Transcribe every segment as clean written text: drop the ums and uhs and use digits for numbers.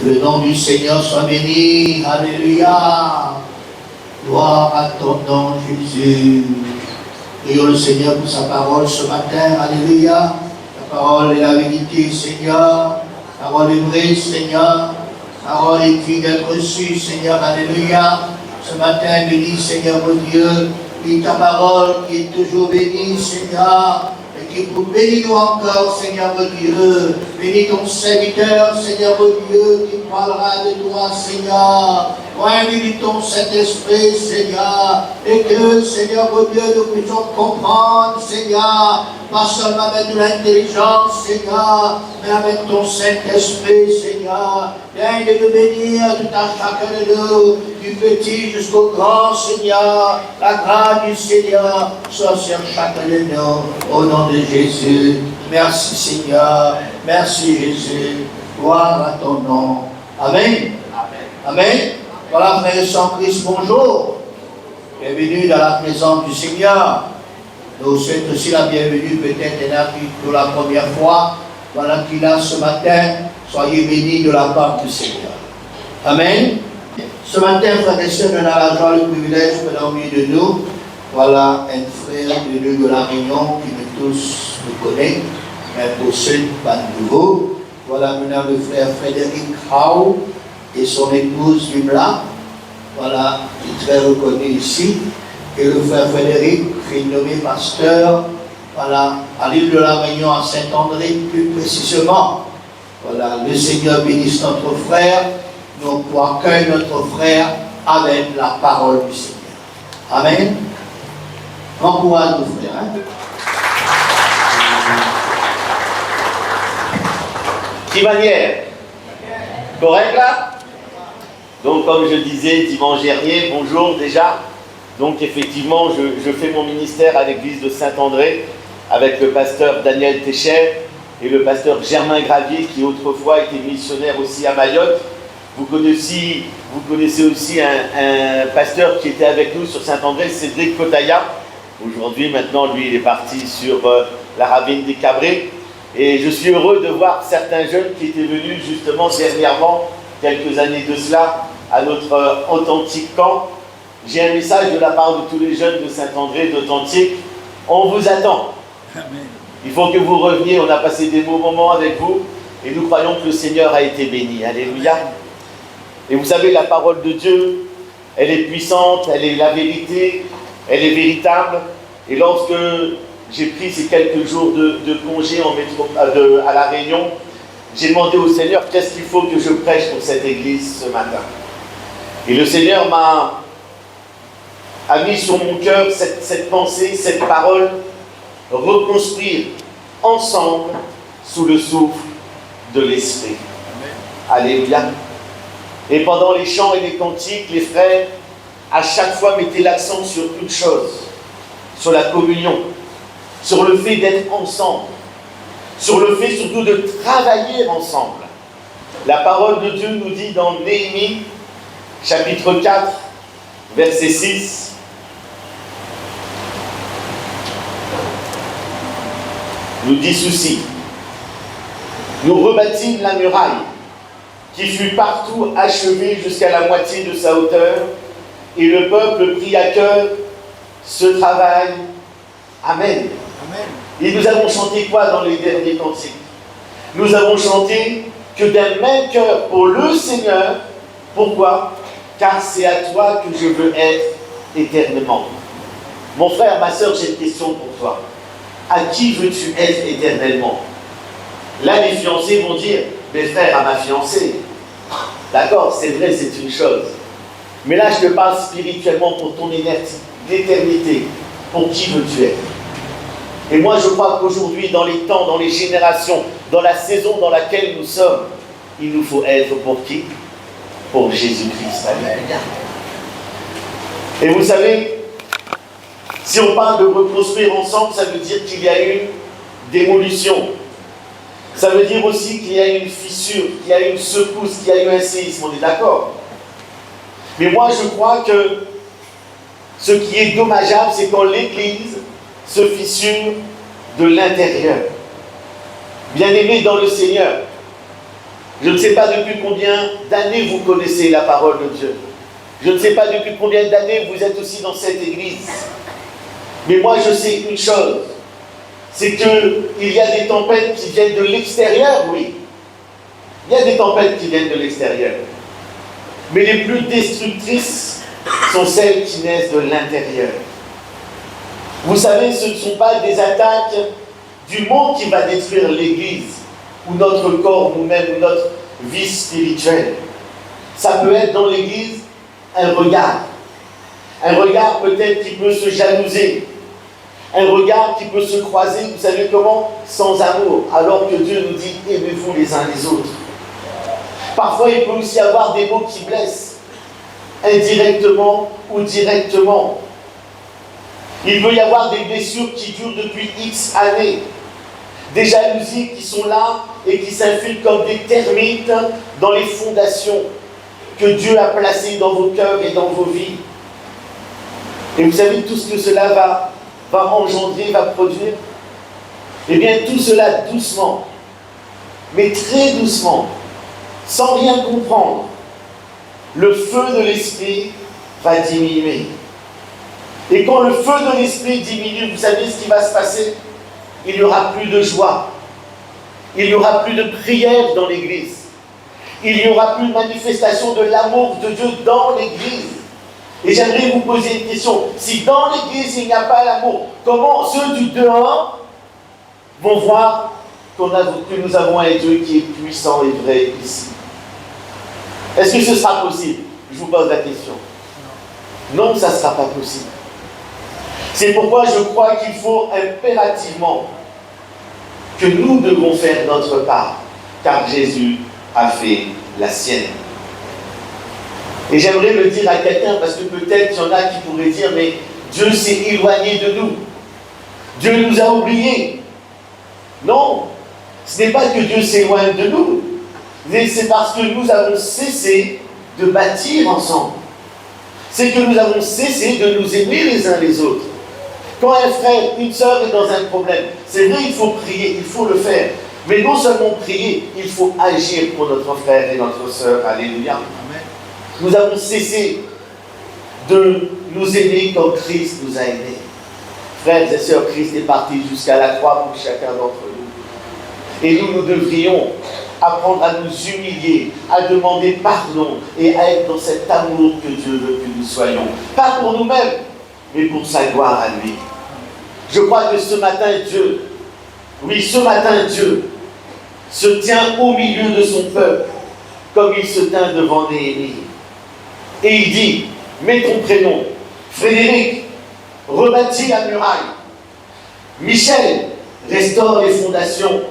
Que le nom du Seigneur soit béni. Alléluia. Gloire à ton nom, Jésus. Prions le Seigneur pour sa parole ce matin. Alléluia. La parole est la vérité, Seigneur. La parole est vraie, Seigneur. La parole est digne d'être reçue, Seigneur. Alléluia. Ce matin, bénis, Seigneur, mon Dieu. Et ta parole qui est toujours bénie, Seigneur. Et qui vous bénis nous encore, Seigneur, mon Dieu. Bénis ton serviteur, Seigneur, mon Dieu, qui parlera de toi, Seigneur. Bénis ton Saint-Esprit, Seigneur. Et que, Seigneur, mon Dieu, nous puissions comprendre, Seigneur. Pas seulement avec de l'intelligence, Seigneur, mais avec ton Saint-Esprit, Seigneur. Viens de nous bénir tout à chacun de nous, du petit jusqu'au grand, Seigneur. La grâce du Seigneur soit sur chacun de nous, au nom de Jésus. Merci, Seigneur. Merci, Jésus. Gloire à ton nom. Amen. Amen. Voilà, frères et sœurs en Christ, bonjour. Bienvenue dans la présence du Seigneur. Nous souhaitons aussi la bienvenue, peut-être là pour la première fois. Voilà qu'il a ce matin. Soyez bénis de la part du Seigneur. Amen. Ce matin, frères et sœurs, on a la joie et le privilège que dans le milieu de nous, voilà un frère de nous de la Réunion qui nous tous nous connaît, mais pour ceux pas nouveaux. Voilà maintenant le frère Frédéric Hau et son épouse Yumla. Voilà, qui est très reconnu ici. Et le frère Frédéric, qui est nommé pasteur, voilà, à l'île de la Réunion, à Saint-André, plus précisément. Voilà, le Seigneur bénisse notre frère, nous accueillons notre frère avec la parole du Seigneur. Amen. Encourage nos frères. Hein? Petite manière. Correct là? Donc comme je disais dimanche dernier, bonjour déjà. Donc effectivement, je fais mon ministère à l'église de Saint-André avec le pasteur Daniel Técher et le pasteur Germain Gravier qui autrefois était missionnaire aussi à Mayotte. Vous connaissez aussi un pasteur qui était avec nous sur Saint-André, Cédric Kotaya. Aujourd'hui, maintenant, lui, il est parti sur la ravine des Cabrés. Et je suis heureux de voir certains jeunes qui étaient venus justement dernièrement, quelques années de cela, à notre authentique camp. J'ai un message de la part de tous les jeunes de Saint-André, d'Authentique. On vous attend. Amen. Il faut que vous reveniez. On a passé des beaux moments avec vous. Et nous croyons que le Seigneur a été béni. Alléluia. Et vous savez, la parole de Dieu, elle est puissante, elle est la vérité, elle est véritable. Et lorsque j'ai pris ces quelques jours de congé à La Réunion, j'ai demandé au Seigneur qu'est-ce qu'il faut que je prêche pour cette église ce matin. Et le Seigneur a mis sur mon cœur cette pensée, cette parole, reconstruire ensemble sous le souffle de l'Esprit. Alléluia. Et pendant les chants et les cantiques, les frères, à chaque fois, mettaient l'accent sur une chose, sur la communion, sur le fait d'être ensemble, sur le fait surtout de travailler ensemble. La parole de Dieu nous dit dans Néhémie, chapitre 4, verset 6, nous dit ceci: nous rebâtîmes la muraille, qui fut partout achevée jusqu'à la moitié de sa hauteur, et le peuple prit à cœur ce travail. Amen. Amen. Et nous avons chanté quoi dans les derniers cantiques? Nous avons chanté que d'un même cœur pour le Seigneur. Pourquoi? Car c'est à toi que je veux être éternellement. Mon frère, ma soeur, j'ai une question pour toi. À qui veux-tu être éternellement? Là, les fiancés vont dire, mes frères, à ma fiancée. D'accord, c'est vrai, c'est une chose. Mais là, je te parle spirituellement pour ton éternité. Pour qui veux-tu être? Et moi, je crois qu'aujourd'hui, dans les temps, dans les générations, dans la saison dans laquelle nous sommes, il nous faut être pour qui? Pour Jésus-Christ. Et vous savez, si on parle de reconstruire ensemble, ça veut dire qu'il y a une démolition. Ça veut dire aussi qu'il y a une fissure, qu'il y a une secousse, qu'il y a eu un séisme. On est d'accord? Mais moi, je crois que ce qui est dommageable, c'est quand l'Église se fissure de l'intérieur. Bien-aimés dans le Seigneur, Je ne sais pas depuis combien d'années vous connaissez la parole de Dieu. Je ne sais pas depuis combien d'années vous êtes aussi dans cette église. Mais moi, je sais une chose. C'est qu'il y a des tempêtes qui viennent de l'extérieur, oui. Il y a des tempêtes qui viennent de l'extérieur. Mais les plus destructrices sont celles qui naissent de l'intérieur. Vous savez, ce ne sont pas des attaques du monde qui va détruire l'Église, ou notre corps, nous-mêmes, ou notre vie spirituelle. Ça peut être dans l'Église un regard. Un regard peut-être qui peut se jalouser. Un regard qui peut se croiser, vous savez comment? Sans amour, alors que Dieu nous dit, aimez-vous les uns les autres. Parfois, il peut aussi y avoir des mots qui blessent, indirectement ou directement. Il peut y avoir des blessures qui durent depuis X années, des jalousies qui sont là et qui s'infiltrent comme des termites dans les fondations que Dieu a placées dans vos cœurs et dans vos vies. Et vous savez tout ce que cela va engendrer, va produire? Eh bien, tout cela doucement, mais très doucement, sans rien comprendre, le feu de l'esprit va diminuer. Et quand le feu de l'esprit diminue, vous savez ce qui va se passer? Il n'y aura plus de joie. Il n'y aura plus de prière dans l'église. Il n'y aura plus de manifestation de l'amour de Dieu dans l'église. Et j'aimerais vous poser une question. Si dans l'église il n'y a pas l'amour, comment ceux du dehors vont voir que nous avons un Dieu qui est puissant et vrai ici? Est-ce que ce sera possible? Je vous pose la question. Non, ça ne sera pas possible. C'est pourquoi je crois qu'il faut impérativement que nous devons faire notre part, car Jésus a fait la sienne. Et j'aimerais le dire à quelqu'un, parce que peut-être il y en a qui pourraient dire, mais Dieu s'est éloigné de nous. Dieu nous a oubliés. Non, ce n'est pas que Dieu s'éloigne de nous, mais c'est parce que nous avons cessé de bâtir ensemble. C'est que nous avons cessé de nous aimer les uns les autres. Quand un frère, une sœur est dans un problème, c'est vrai, il faut prier, il faut le faire. Mais non seulement prier, il faut agir pour notre frère et notre sœur. Alléluia. Amen. Nous avons cessé de nous aimer comme Christ nous a aimés. Frères et sœurs, Christ est parti jusqu'à la croix pour chacun d'entre nous. Et nous devrions apprendre à nous humilier, à demander pardon et à être dans cet amour que Dieu veut que nous soyons. Pas pour nous-mêmes, mais pour sa gloire à lui. Je crois que ce matin, Dieu, se tient au milieu de son peuple, comme il se tint devant Néhémie. Et il dit, mets ton prénom, Frédéric, rebâtis la muraille. Michel, restaure les fondations.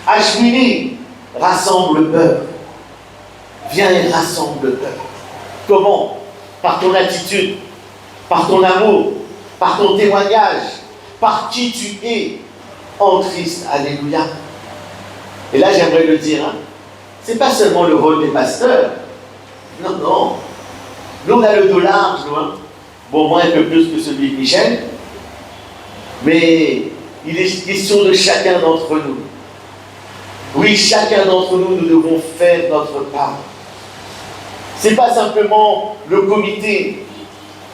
Ashwini, rassemble le peuple. Viens et rassemble le peuple. Comment? Par ton attitude, par ton amour, par ton témoignage, par qui tu es en Christ. Alléluia. Et là, j'aimerais le dire, c'est pas seulement le rôle des pasteurs. Non, non. Nous, on a le dos large, nous. Bon, moi, un peu plus que celui de Michel. Mais il est question de chacun d'entre nous. Oui, chacun d'entre nous, nous devons faire notre part. Ce n'est pas simplement le comité,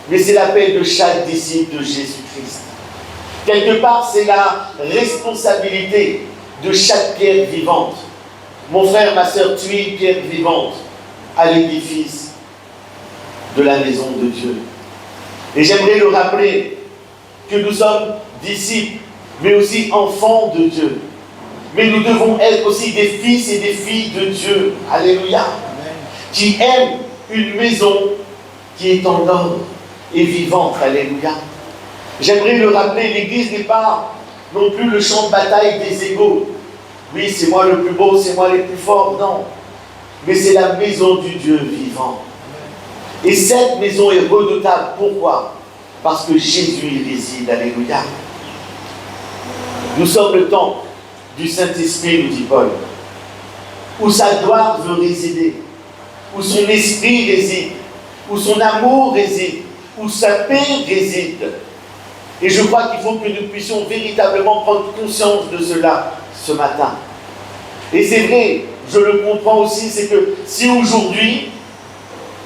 mais c'est l'appel de chaque disciple de Jésus-Christ. Quelque part, c'est la responsabilité de chaque pierre vivante. Mon frère, ma soeur, tu es une pierre vivante à l'édifice de la maison de Dieu. Et j'aimerais le rappeler que nous sommes disciples, mais aussi enfants de Dieu. Mais nous devons être aussi des fils et des filles de Dieu. Alléluia. Amen. Qui aiment une maison qui est en ordre et vivante. Alléluia. J'aimerais le rappeler, l'Église n'est pas non plus le champ de bataille des égaux. Oui, c'est moi le plus beau, c'est moi le plus fort. Non. Mais c'est la maison du Dieu vivant. Et cette maison est redoutable. Pourquoi? Parce que Jésus y réside. Alléluia. Nous sommes le temple du Saint-Esprit, nous dit Paul, où sa gloire veut résider, où son esprit réside, où son amour réside, où sa paix réside. Et je crois qu'il faut que nous puissions véritablement prendre conscience de cela ce matin. Et c'est vrai, je le comprends aussi, c'est que si aujourd'hui,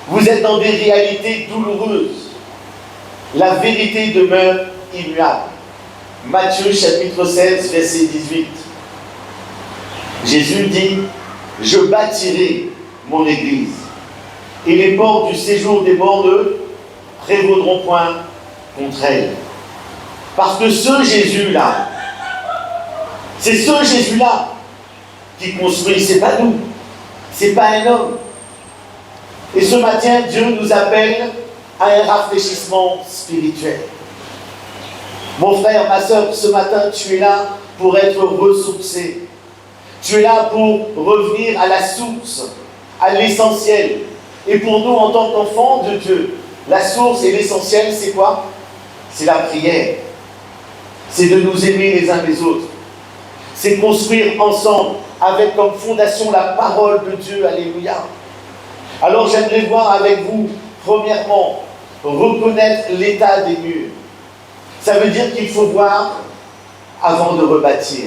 vous êtes dans des réalités douloureuses, la vérité demeure immuable. Matthieu chapitre 16, verset 18. Jésus dit, je bâtirai mon église, et les portes du séjour des morts ne prévaudront point contre elle. Parce que ce Jésus-là, c'est ce Jésus-là qui construit, c'est pas nous, c'est pas un homme. Et ce matin, Dieu nous appelle à un rafraîchissement spirituel. Mon frère, ma soeur, ce matin, tu es là pour être ressourcé. Tu es là pour revenir à la source, à l'essentiel. Et pour nous, en tant qu'enfants de Dieu, la source et l'essentiel, c'est quoi? C'est la prière. C'est de nous aimer les uns les autres. C'est construire ensemble, avec comme fondation la parole de Dieu. Alléluia. Alors j'aimerais voir avec vous, premièrement, reconnaître l'état des murs. Ça veut dire qu'il faut voir avant de rebâtir.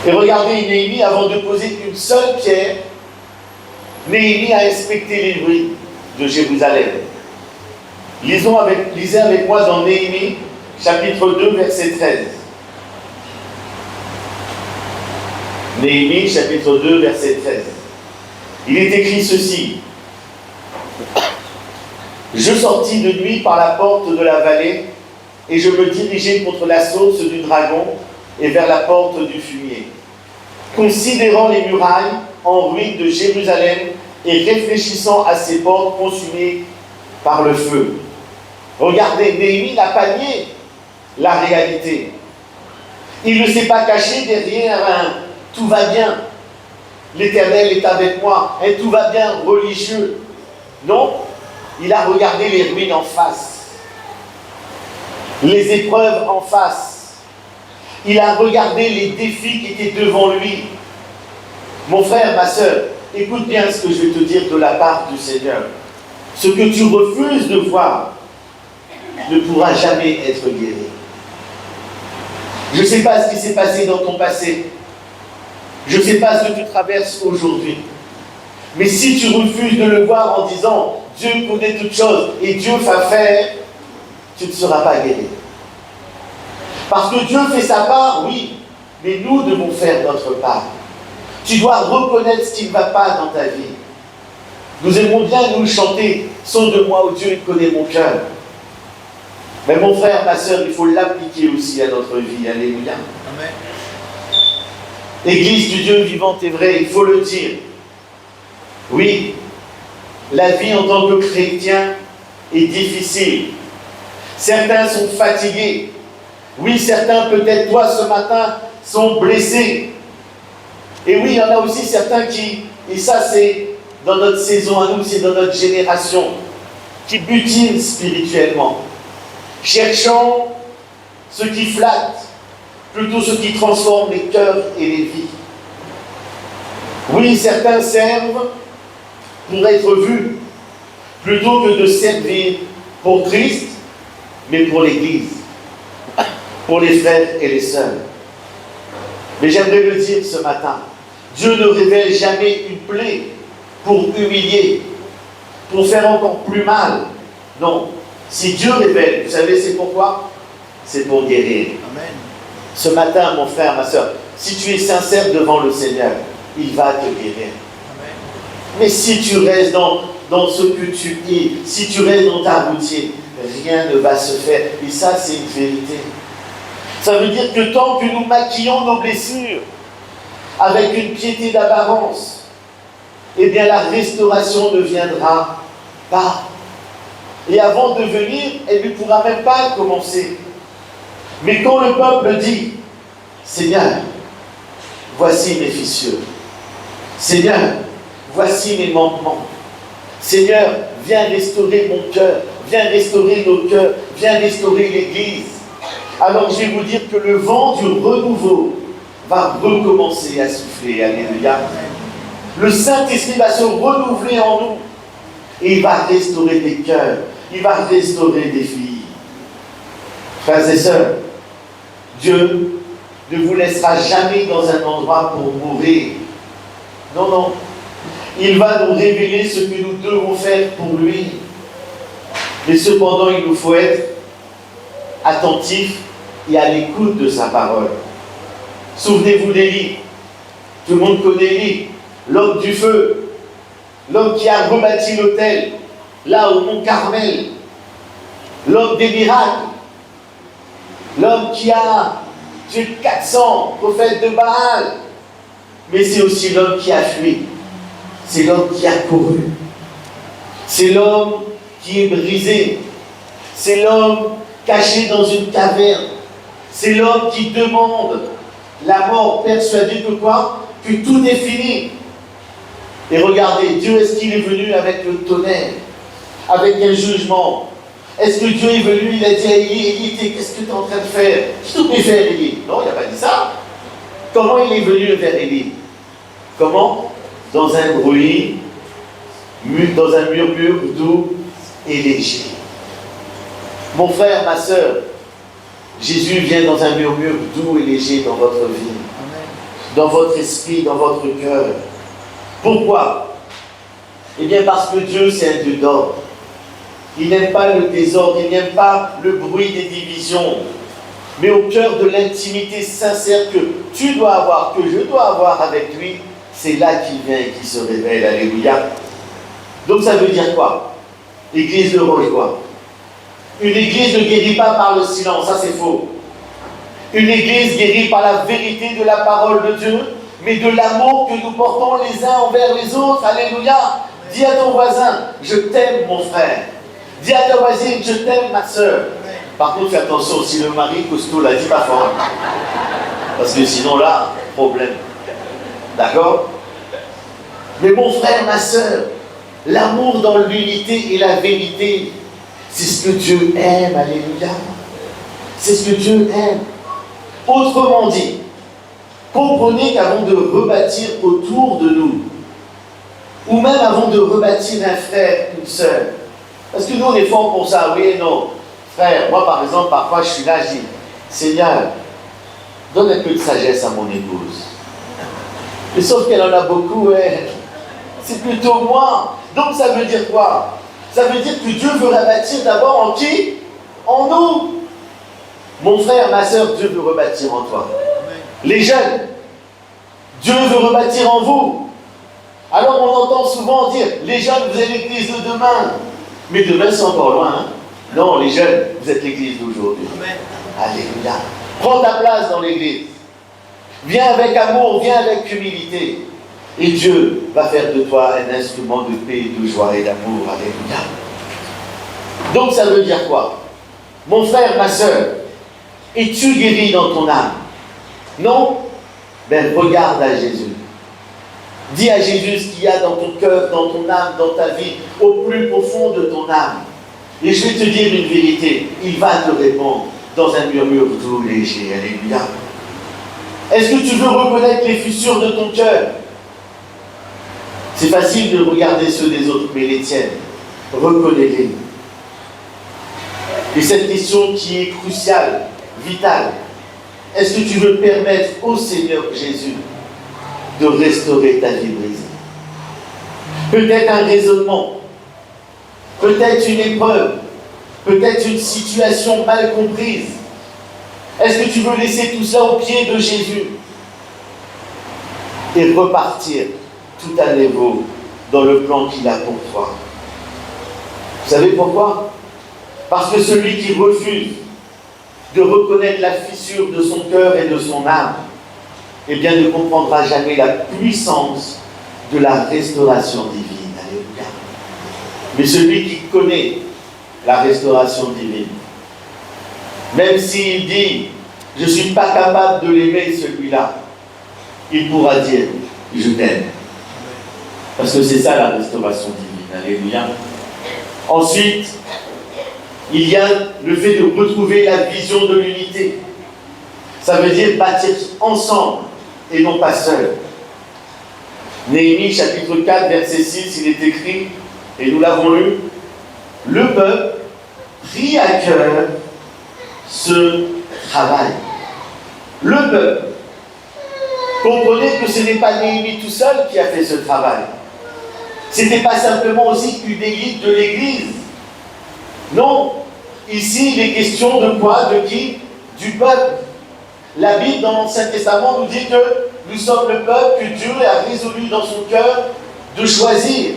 Et regardez Néhémie, avant de poser une seule pierre, Néhémie a inspecté les ruines de Jérusalem. Lisez avec moi dans Néhémie, chapitre 2, verset 13. Néhémie, chapitre 2, verset 13. Il est écrit ceci. Je sortis de nuit par la porte de la vallée, et je me dirigeai contre la source du dragon et vers la porte du fumier. Considérant les murailles en ruine de Jérusalem et réfléchissant à ces portes consumées par le feu. Regardez, Néhémie n'a pas nié la réalité. Il ne s'est pas caché derrière un « tout va bien ». L'Éternel est avec moi, et tout va bien, religieux. Non, il a regardé les ruines en face, les épreuves en face. Il a regardé les défis qui étaient devant lui. Mon frère, ma soeur, écoute bien ce que je vais te dire de la part du Seigneur. Ce que tu refuses de voir ne pourra jamais être guéri. Je ne sais pas ce qui s'est passé dans ton passé. Je ne sais pas ce que tu traverses aujourd'hui. Mais si tu refuses de le voir en disant « Dieu connaît toutes choses et Dieu va faire », tu ne seras pas guéri. Parce que Dieu fait sa part, oui, mais nous devons faire notre part. Tu dois reconnaître ce qui ne va pas dans ta vie. Nous aimons bien nous chanter « Sonne de moi, ô Dieu, il connaît mon cœur ». Mais mon frère, ma soeur, il faut l'appliquer aussi à notre vie. Alléluia. Amen. Église du Dieu vivant et vrai, il faut le dire. Oui, la vie en tant que chrétien est difficile. Certains sont fatigués. Oui, certains, peut-être toi ce matin, sont blessés. Et oui, il y en a aussi certains qui, et ça c'est dans notre saison à nous, c'est dans notre génération, qui butinent spirituellement, cherchant ce qui flatte, plutôt ce qui transforme les cœurs et les vies. Oui, certains servent pour être vus, plutôt que de servir pour Christ, mais pour l'Église, pour les frères et les sœurs. Mais j'aimerais le dire ce matin, Dieu ne révèle jamais une plaie pour humilier, pour faire encore plus mal. Non, si Dieu révèle, vous savez c'est pourquoi? C'est pour guérir. Amen. Ce matin, mon frère, ma soeur, si tu es sincère devant le Seigneur, il va te guérir. Amen. Mais si tu restes dans ce que tu es, si tu restes dans ta routine, rien ne va se faire. Et ça, c'est une vérité. Ça veut dire que tant que nous maquillons nos blessures avec une piété d'apparence, eh bien la restauration ne viendra pas. Et avant de venir, elle ne pourra même pas commencer. Mais quand le peuple dit, Seigneur, voici mes fissures. Seigneur, voici mes manquements. Seigneur, viens restaurer mon cœur, viens restaurer nos cœurs, viens restaurer l'Église. Alors je vais vous dire que le vent du renouveau va recommencer à souffler. Alléluia. Le Saint-Esprit va se renouveler en nous. Et il va restaurer des cœurs. Il va restaurer des filles. Frères et sœurs, Dieu ne vous laissera jamais dans un endroit pour mourir. Non, non. Il va nous révéler ce que nous devons faire pour lui. Mais cependant, il nous faut être attentifs et à l'écoute de sa parole. Souvenez-vous d'Élie. Tout le monde connaît Élie, l'homme du feu, l'homme qui a rebâti l'autel, là au mont Carmel, l'homme des miracles, l'homme qui a tué 400 prophètes de Baal. Mais c'est aussi l'homme qui a fui, c'est l'homme qui a couru, c'est l'homme qui est brisé, c'est l'homme caché dans une caverne, c'est l'homme qui demande la mort, persuadé que quoi? Que tout est fini. Et regardez, Dieu, est-ce qu'il est venu avec le tonnerre, avec un jugement? Est-ce que Dieu est venu, il a dit à Élie, qu'est-ce que tu es en train de faire? Qu'est-ce que tu peux faire, Élie? Non, il n'a pas dit ça. Comment il est venu vers Élie? Comment? Dans un bruit, dans un murmure doux et léger. Mon frère, ma soeur, Jésus vient dans un murmure doux et léger dans votre vie, dans votre esprit, dans votre cœur. Pourquoi? Eh bien parce que Dieu, c'est un Dieu d'ordre. Il n'aime pas le désordre, il n'aime pas le bruit des divisions. Mais au cœur de l'intimité sincère que tu dois avoir, que je dois avoir avec lui, c'est là qu'il vient et qu'il se révèle. Alléluia. Donc ça veut dire quoi? L'église de Rochebois. Une église ne guérit pas par le silence, ça c'est faux. Une église guérit par la vérité de la parole de Dieu, mais de l'amour que nous portons les uns envers les autres. Alléluia. Dis à ton voisin, je t'aime mon frère. Dis à ta voisine, je t'aime ma soeur. Par contre, fais attention, si le mari costaud l'a dit pas fort. Parce que sinon là, problème. D'accord? Mais mon frère, ma soeur, l'amour dans l'unité et la vérité, c'est ce que Dieu aime, alléluia. C'est ce que Dieu aime. Autrement dit, comprenez qu'avant de rebâtir autour de nous, ou même avant de rebâtir un frère, une sœur, parce que nous on est forts pour ça, oui et non. Frère, moi par exemple, parfois je suis là, je dis, Seigneur, donne un peu de sagesse à mon épouse. Mais sauf qu'elle en a beaucoup, elle. C'est plutôt moi. Donc ça veut dire quoi? Ça veut dire que Dieu veut rebâtir d'abord en qui? En nous. Mon frère, ma soeur, Dieu veut rebâtir en toi. Les jeunes, Dieu veut rebâtir en vous. Alors on entend souvent dire, les jeunes, vous êtes l'église de demain. Mais demain c'est encore loin. Hein? Non, les jeunes, vous êtes l'église d'aujourd'hui. Alléluia. Prends ta place dans l'église. Viens avec amour, viens avec humilité. Et Dieu va faire de toi un instrument de paix, de joie et d'amour. Alléluia. Donc ça veut dire quoi? Mon frère, ma soeur, es-tu guéri dans ton âme? Non? Ben regarde à Jésus. Dis à Jésus ce qu'il y a dans ton cœur, dans ton âme, dans ta vie, au plus profond de ton âme. Et je vais te dire une vérité, il va te répondre dans un murmure doux, léger. Alléluia. Est-ce que tu veux reconnaître les fissures de ton cœur? C'est facile de regarder ceux des autres, mais les tiennes, reconnais-les. Et cette question qui est cruciale, vitale, est-ce que tu veux permettre au Seigneur Jésus de restaurer ta vie brisée? Peut-être un raisonnement, peut-être une épreuve, peut-être une situation mal comprise. Est-ce que tu veux laisser tout ça au pied de Jésus et repartir tout à nouveau dans le plan qu'il a pour toi? Vous savez pourquoi? Parce que celui qui refuse de reconnaître la fissure de son cœur et de son âme, eh bien ne comprendra jamais la puissance de la restauration divine. Alléluia. Mais celui qui connaît la restauration divine, même s'il dit « je ne suis pas capable de l'aimer celui-là », il pourra dire « je t'aime ». Parce que c'est ça la restauration divine. Alléluia. Ensuite, il y a le fait de retrouver la vision de l'unité. Ça veut dire bâtir ensemble et non pas seul. Néhémie chapitre 4 verset 6, il est écrit, et nous l'avons lu, le peuple prit à cœur ce travail. Le peuple. Comprenez que ce n'est pas Néhémie tout seul qui a fait ce travail. Ce n'était pas simplement aussi une élite de l'Église. Non, ici il est question de quoi? De qui? Du peuple. La Bible dans l'Ancien Testament nous dit que nous sommes le peuple que Dieu a résolu dans son cœur de choisir.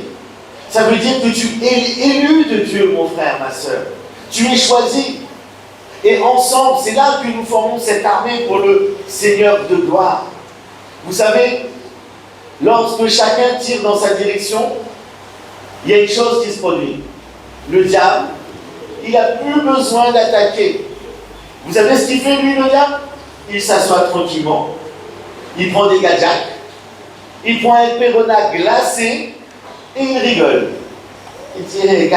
Ça veut dire que tu es élu de Dieu, mon frère, ma soeur. Tu es choisi. Et ensemble, c'est là que nous formons cette armée pour le Seigneur de gloire. Vous savez, lorsque chacun tire dans sa direction, il y a une chose qui se produit. Le diable, il n'a plus besoin d'attaquer. Vous savez ce qu'il fait, lui, le diable? Il s'assoit tranquillement. Il prend des gadgets. Il prend un Perona glacé et il rigole. Il dit, hey,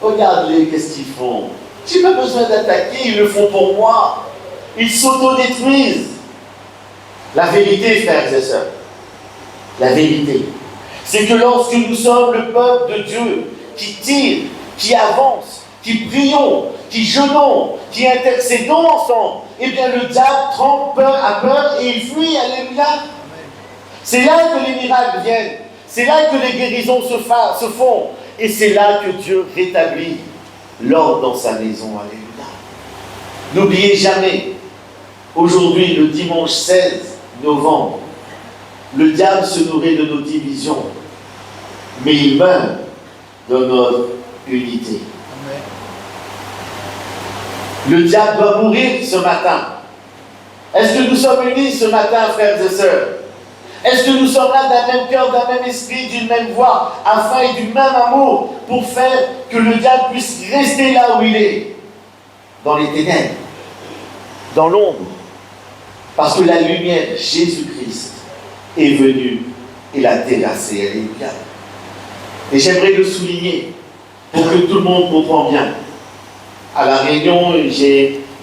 regarde-les, qu'est-ce qu'ils font? Tu n'as pas besoin d'attaquer, ils le font pour moi. Ils s'autodétruisent. La vérité, frères et sœurs, la vérité, c'est que lorsque nous sommes le peuple de Dieu, qui tire, qui avance, qui prions, qui jeûnons, qui intercédons ensemble, eh bien le diable tremble, a peur et il fuit, alléluia. C'est là que les miracles viennent, c'est là que les guérisons se font, et c'est là que Dieu rétablit l'ordre dans sa maison, alléluia. N'oubliez jamais, aujourd'hui, le dimanche 16 novembre, le diable se nourrit de nos divisions, mais il meurt de notre unité. Le diable doit mourir ce matin. Est-ce que nous sommes unis ce matin, frères et sœurs? Est-ce que nous sommes là d'un même cœur, d'un même esprit, d'une même voix, afin et du même amour, pour faire que le diable puisse rester là où il est, dans les ténèbres, dans l'ombre? Parce que la lumière, Jésus-Christ, est venue et l'a terrassé. Alléluia. Et j'aimerais le souligner pour que tout le monde comprenne bien. À la réunion, il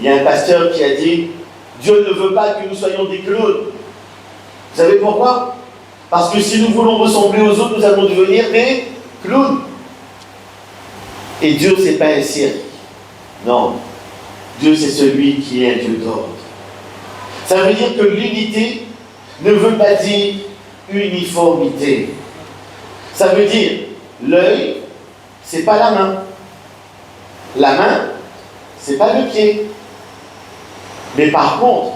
y a un pasteur qui a dit « Dieu ne veut pas que nous soyons des clowns. » Vous savez pourquoi? Parce que si nous voulons ressembler aux autres, nous allons devenir des clowns. Et Dieu, ce n'est pas un cirque. Non. Dieu, c'est celui qui est un Dieu d'ordre. Ça veut dire que l'unité ne veut pas dire uniformité. Ça veut dire l'œil, c'est pas la main. La main, c'est pas le pied. Mais par contre,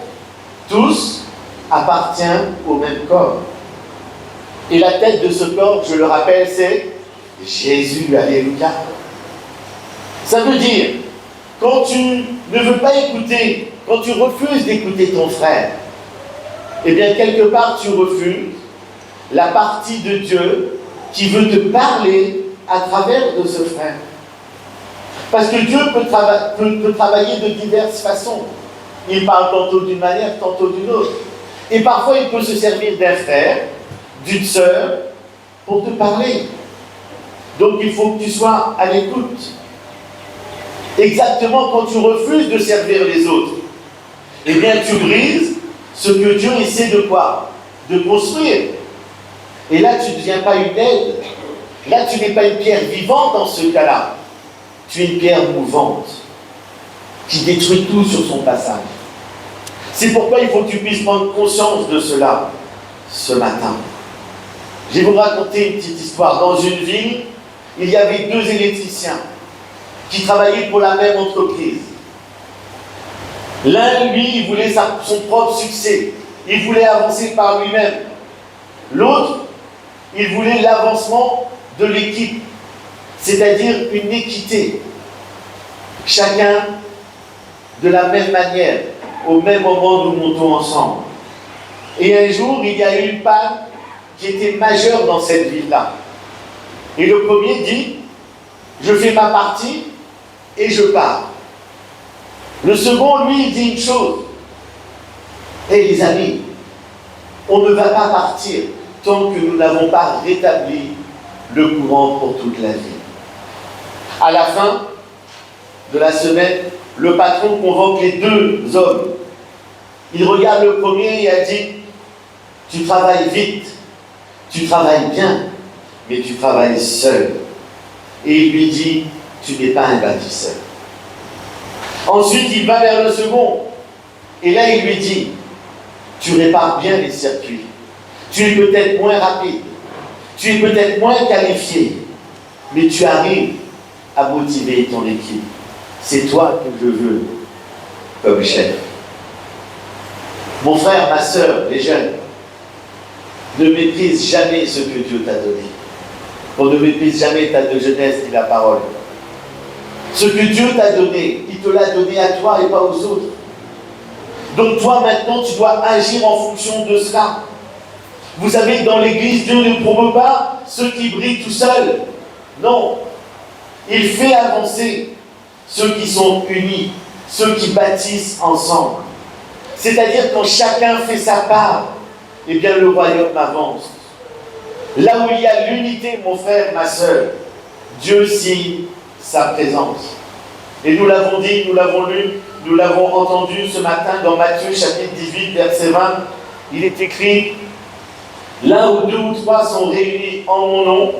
tous appartiennent au même corps. Et la tête de ce corps, je le rappelle, c'est Jésus. Alléluia. Ça veut dire, quand tu ne veux pas écouter, quand tu refuses d'écouter ton frère, eh bien, quelque part, tu refuses la partie de Dieu qui veut te parler à travers de ce frère. Parce que Dieu peut travailler de diverses façons. Il parle tantôt d'une manière, tantôt d'une autre. Et parfois, il peut se servir d'un frère, d'une sœur, pour te parler. Donc, il faut que tu sois à l'écoute. Exactement quand tu refuses de servir les autres, eh bien, tu brises ce que Dieu essaie de quoi? De construire. Et là, tu ne deviens pas une aide. Là, tu n'es pas une pierre vivante dans ce cas-là. Tu es une pierre mouvante qui détruit tout sur son passage. C'est pourquoi il faut que tu puisses prendre conscience de cela ce matin. Je vais vous raconter une petite histoire. Dans une ville, il y avait 2 électriciens qui travaillaient pour la même entreprise. L'un, lui, il voulait son propre succès. Il voulait avancer par lui-même. L'autre, il voulait l'avancement de l'équipe, c'est-à-dire une équité. Chacun de la même manière, au même moment, nous montons ensemble. Et un jour, il y a eu une panne qui était majeure dans cette ville-là. Et le premier dit, je fais ma partie et je pars. Le second, lui, il dit une chose. Eh les amis, on ne va pas partir tant que nous n'avons pas rétabli le courant pour toute la vie. À la fin de la semaine, le patron convoque les 2 hommes. Il regarde le premier et a dit, tu travailles vite, tu travailles bien, mais tu travailles seul. Et il lui dit, tu n'es pas un bâtisseur. Ensuite, il va vers le second Et là, il lui dit, tu répares bien les circuits. Tu es peut-être moins rapide. Tu es peut-être moins qualifié. Mais tu arrives à motiver ton équipe. C'est toi que je veux comme chef. Mon frère, ma soeur, les jeunes, ne méprise jamais ce que Dieu t'a donné. On ne méprise jamais ta jeunesse ni la parole. Ce que Dieu t'a donné, il te l'a donné à toi et pas aux autres. Donc toi maintenant, tu dois agir en fonction de cela. Vous savez que dans l'Église, Dieu ne promeut pas ceux qui brillent tout seuls. Non. Il fait avancer ceux qui sont unis, ceux qui bâtissent ensemble. C'est-à-dire quand chacun fait sa part, eh bien le royaume avance. Là où il y a l'unité, mon frère, ma soeur, Dieu signe sa présence. Et nous l'avons dit, nous l'avons lu, nous l'avons entendu ce matin dans Matthieu chapitre 18, verset 20. Il est écrit, là où 2 ou 3 sont réunis en mon nom,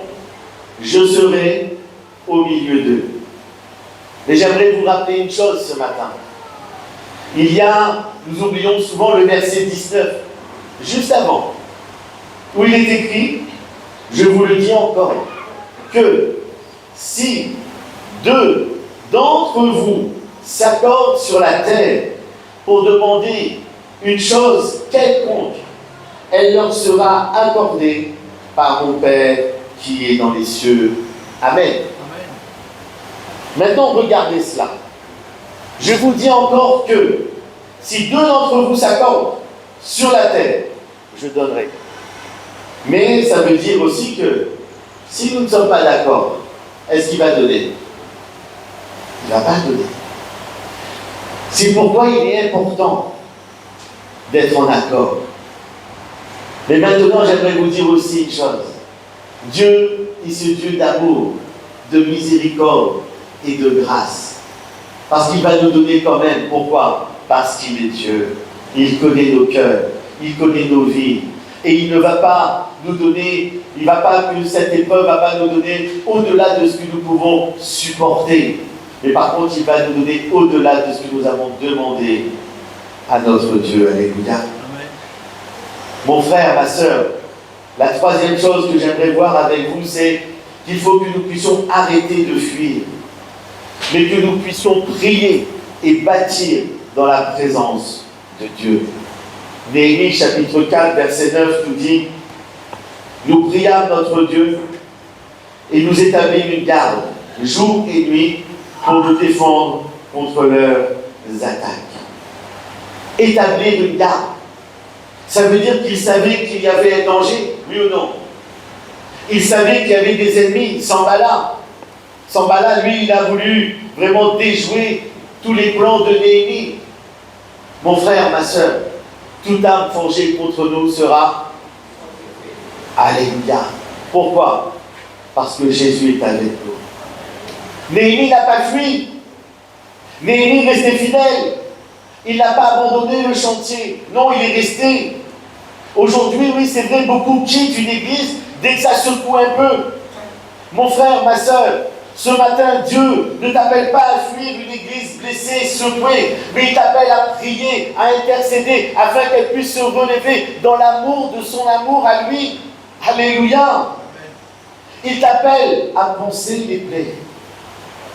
je serai au milieu d'eux. Mais j'aimerais vous rappeler une chose ce matin. Nous oublions souvent le verset 19, juste avant, où il est écrit, je vous le dis encore, que si 2 d'entre vous s'accordent sur la terre pour demander une chose quelconque, elle leur sera accordée par mon Père qui est dans les cieux. Amen. Maintenant, regardez cela. Je vous dis encore que si 2 d'entre vous s'accordent sur la terre, je donnerai. Mais ça veut dire aussi que si nous ne sommes pas d'accord, est-ce qu'il va donner? Il ne va pas donner. C'est pourquoi il est important d'être en accord. Mais maintenant, j'aimerais vous dire aussi une chose. Dieu est ce Dieu d'amour, de miséricorde et de grâce. Parce qu'il va nous donner quand même. Pourquoi? Parce qu'il est Dieu. Il connaît nos cœurs, il connaît nos vies. Et il ne va pas nous donner, il ne va pas que cette épreuve va pas nous donner au-delà de ce que nous pouvons supporter. Mais par contre, il va nous donner au-delà de ce que nous avons demandé à notre Dieu. Alléluia. Amen. Mon frère, ma soeur, la troisième chose que j'aimerais voir avec vous, c'est qu'il faut que nous puissions arrêter de fuir, mais que nous puissions prier et bâtir dans la présence de Dieu. Néhémie chapitre 4, verset 9 nous dit, nous priâmes notre Dieu et nous établîmes une garde, jour et nuit, pour nous défendre contre leurs attaques. Établir une garde, ça veut dire qu'il savait qu'il y avait un danger, oui ou non? Il savait qu'il y avait des ennemis. Sanballat, lui, il a voulu vraiment déjouer tous les plans de Néhémie. Mon frère, ma soeur, toute arme forgée contre nous sera alléluia. Pourquoi? Parce que Jésus est avec nous. Néhémie n'a pas fui. Néhémie restait fidèle. Il n'a pas abandonné le chantier. Non, il est resté. Aujourd'hui, oui, c'est vrai, beaucoup quittent une église dès que ça secoue un peu. Mon frère, ma soeur, ce matin, Dieu ne t'appelle pas à fuir une église blessée, secouée, mais il t'appelle à prier, à intercéder, afin qu'elle puisse se relever dans l'amour de son amour à lui. Alléluia. Il t'appelle à penser les plaies.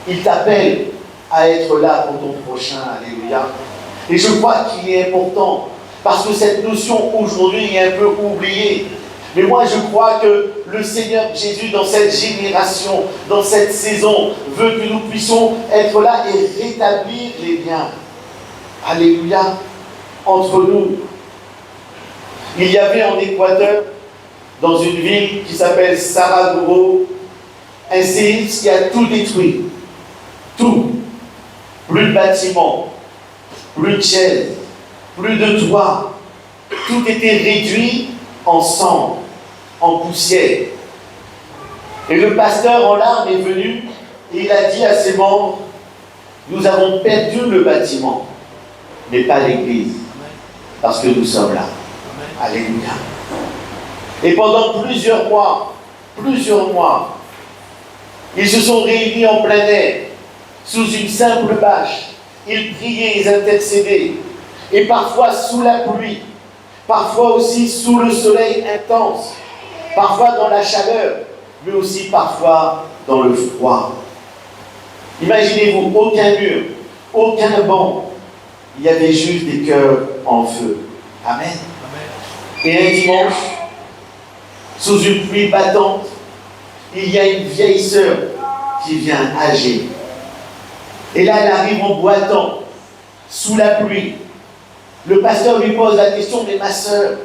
Il t'appelle à être là pour ton prochain. Alléluia. Et je crois qu'il est important, parce que cette notion aujourd'hui est un peu oubliée. Mais moi je crois que le Seigneur Jésus dans cette génération, dans cette saison, veut que nous puissions être là et rétablir les liens. Alléluia. Entre nous. Il y avait en Équateur, dans une ville qui s'appelle Saragogo, un séisme qui a tout détruit. Tout. Plus de bâtiments, plus de chaises, plus de toits. Tout était réduit en cendres, en poussière. Et le pasteur en larmes est venu et il a dit à ses membres, nous avons perdu le bâtiment, mais pas l'église, parce que nous sommes là. Alléluia. Et pendant plusieurs mois, ils se sont réunis en plein air, sous une simple bâche. Ils priaient, ils intercédaient. Et parfois sous la pluie, parfois aussi sous le soleil intense, parfois dans la chaleur, mais aussi parfois dans le froid. Imaginez-vous, aucun mur, aucun banc, il y avait juste des cœurs en feu. Amen. Et un dimanche, sous une pluie battante, il y a une vieille sœur qui vient âgée. Et là, elle arrive en boitant, sous la pluie. Le pasteur lui pose la question, mais ma sœur,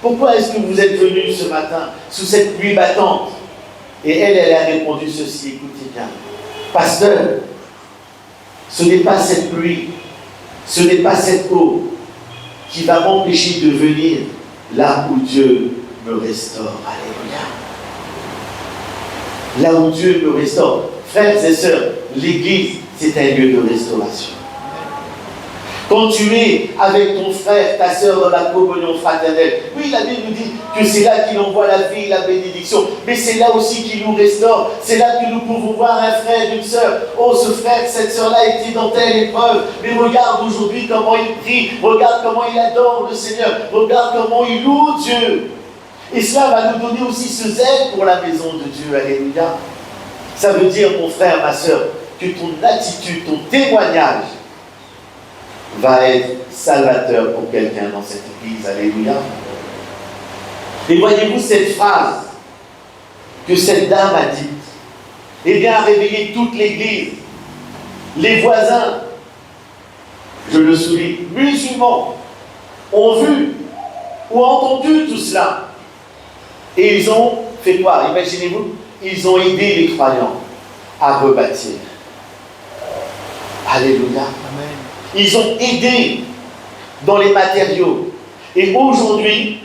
pourquoi est-ce que vous êtes venue ce matin, sous cette pluie battante? Et elle a répondu ceci, écoutez bien. Pasteur, ce n'est pas cette pluie, ce n'est pas cette eau qui va m'empêcher de venir là où Dieu me restaure. Alléluia. Là où Dieu me restaure. Frères et sœurs, l'église, c'est un lieu de restauration. Quand tu es avec ton frère, ta sœur dans la communion fraternelle, oui, la Bible nous dit que c'est là qu'il envoie la vie, la bénédiction, mais c'est là aussi qu'il nous restaure. C'est là que nous pouvons voir un frère, une sœur. Oh, ce frère, cette sœur-là était dans telle épreuve, mais regarde aujourd'hui comment il prie, regarde comment il adore le Seigneur, regarde comment il loue Dieu. Et cela va nous donner aussi ce zèle pour la maison de Dieu. Alléluia. Ça veut dire, mon frère, ma sœur, que ton attitude, ton témoignage va être salvateur pour quelqu'un dans cette église. Alléluia. Et voyez-vous cette phrase que cette dame a dite, eh bien, a réveillé toute l'église. Les voisins, je le souligne, musulmans, ont vu ou entendu tout cela. Et ils ont fait quoi? Imaginez-vous, ils ont aidé les croyants à rebâtir. Alléluia. Amen. Ils ont aidé dans les matériaux. Et aujourd'hui,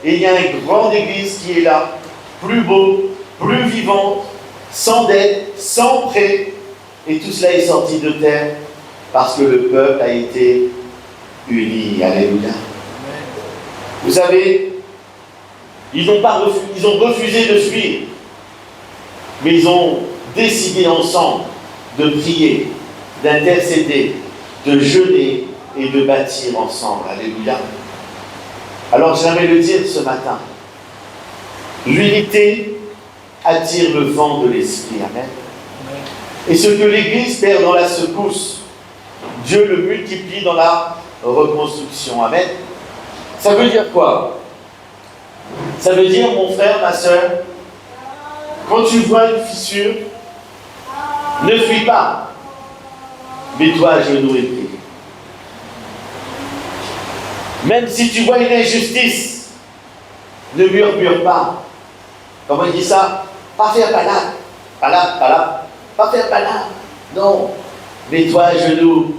il y a une grande église qui est là, plus beau, plus vivante, sans dette, sans prêt. Et tout cela est sorti de terre parce que le peuple a été uni. Alléluia. Vous savez, ils ont refusé de fuir, mais ils ont décidé ensemble de prier, d'intercéder, de jeûner et de bâtir ensemble. Alléluia. Alors j'aimerais le dire ce matin. L'unité attire le vent de l'esprit. Amen. Et ce que l'Église perd dans la secousse, Dieu le multiplie dans la reconstruction. Amen. Ça veut dire quoi? Ça veut dire, mon frère, ma soeur, quand tu vois une fissure, ne fuis pas. Mets-toi à genoux et prie. Même si tu vois une injustice, ne murmure pas. Comment il dit ça? Pas faire balade. Balade. Pas faire balade. Non. Mets-toi à genoux,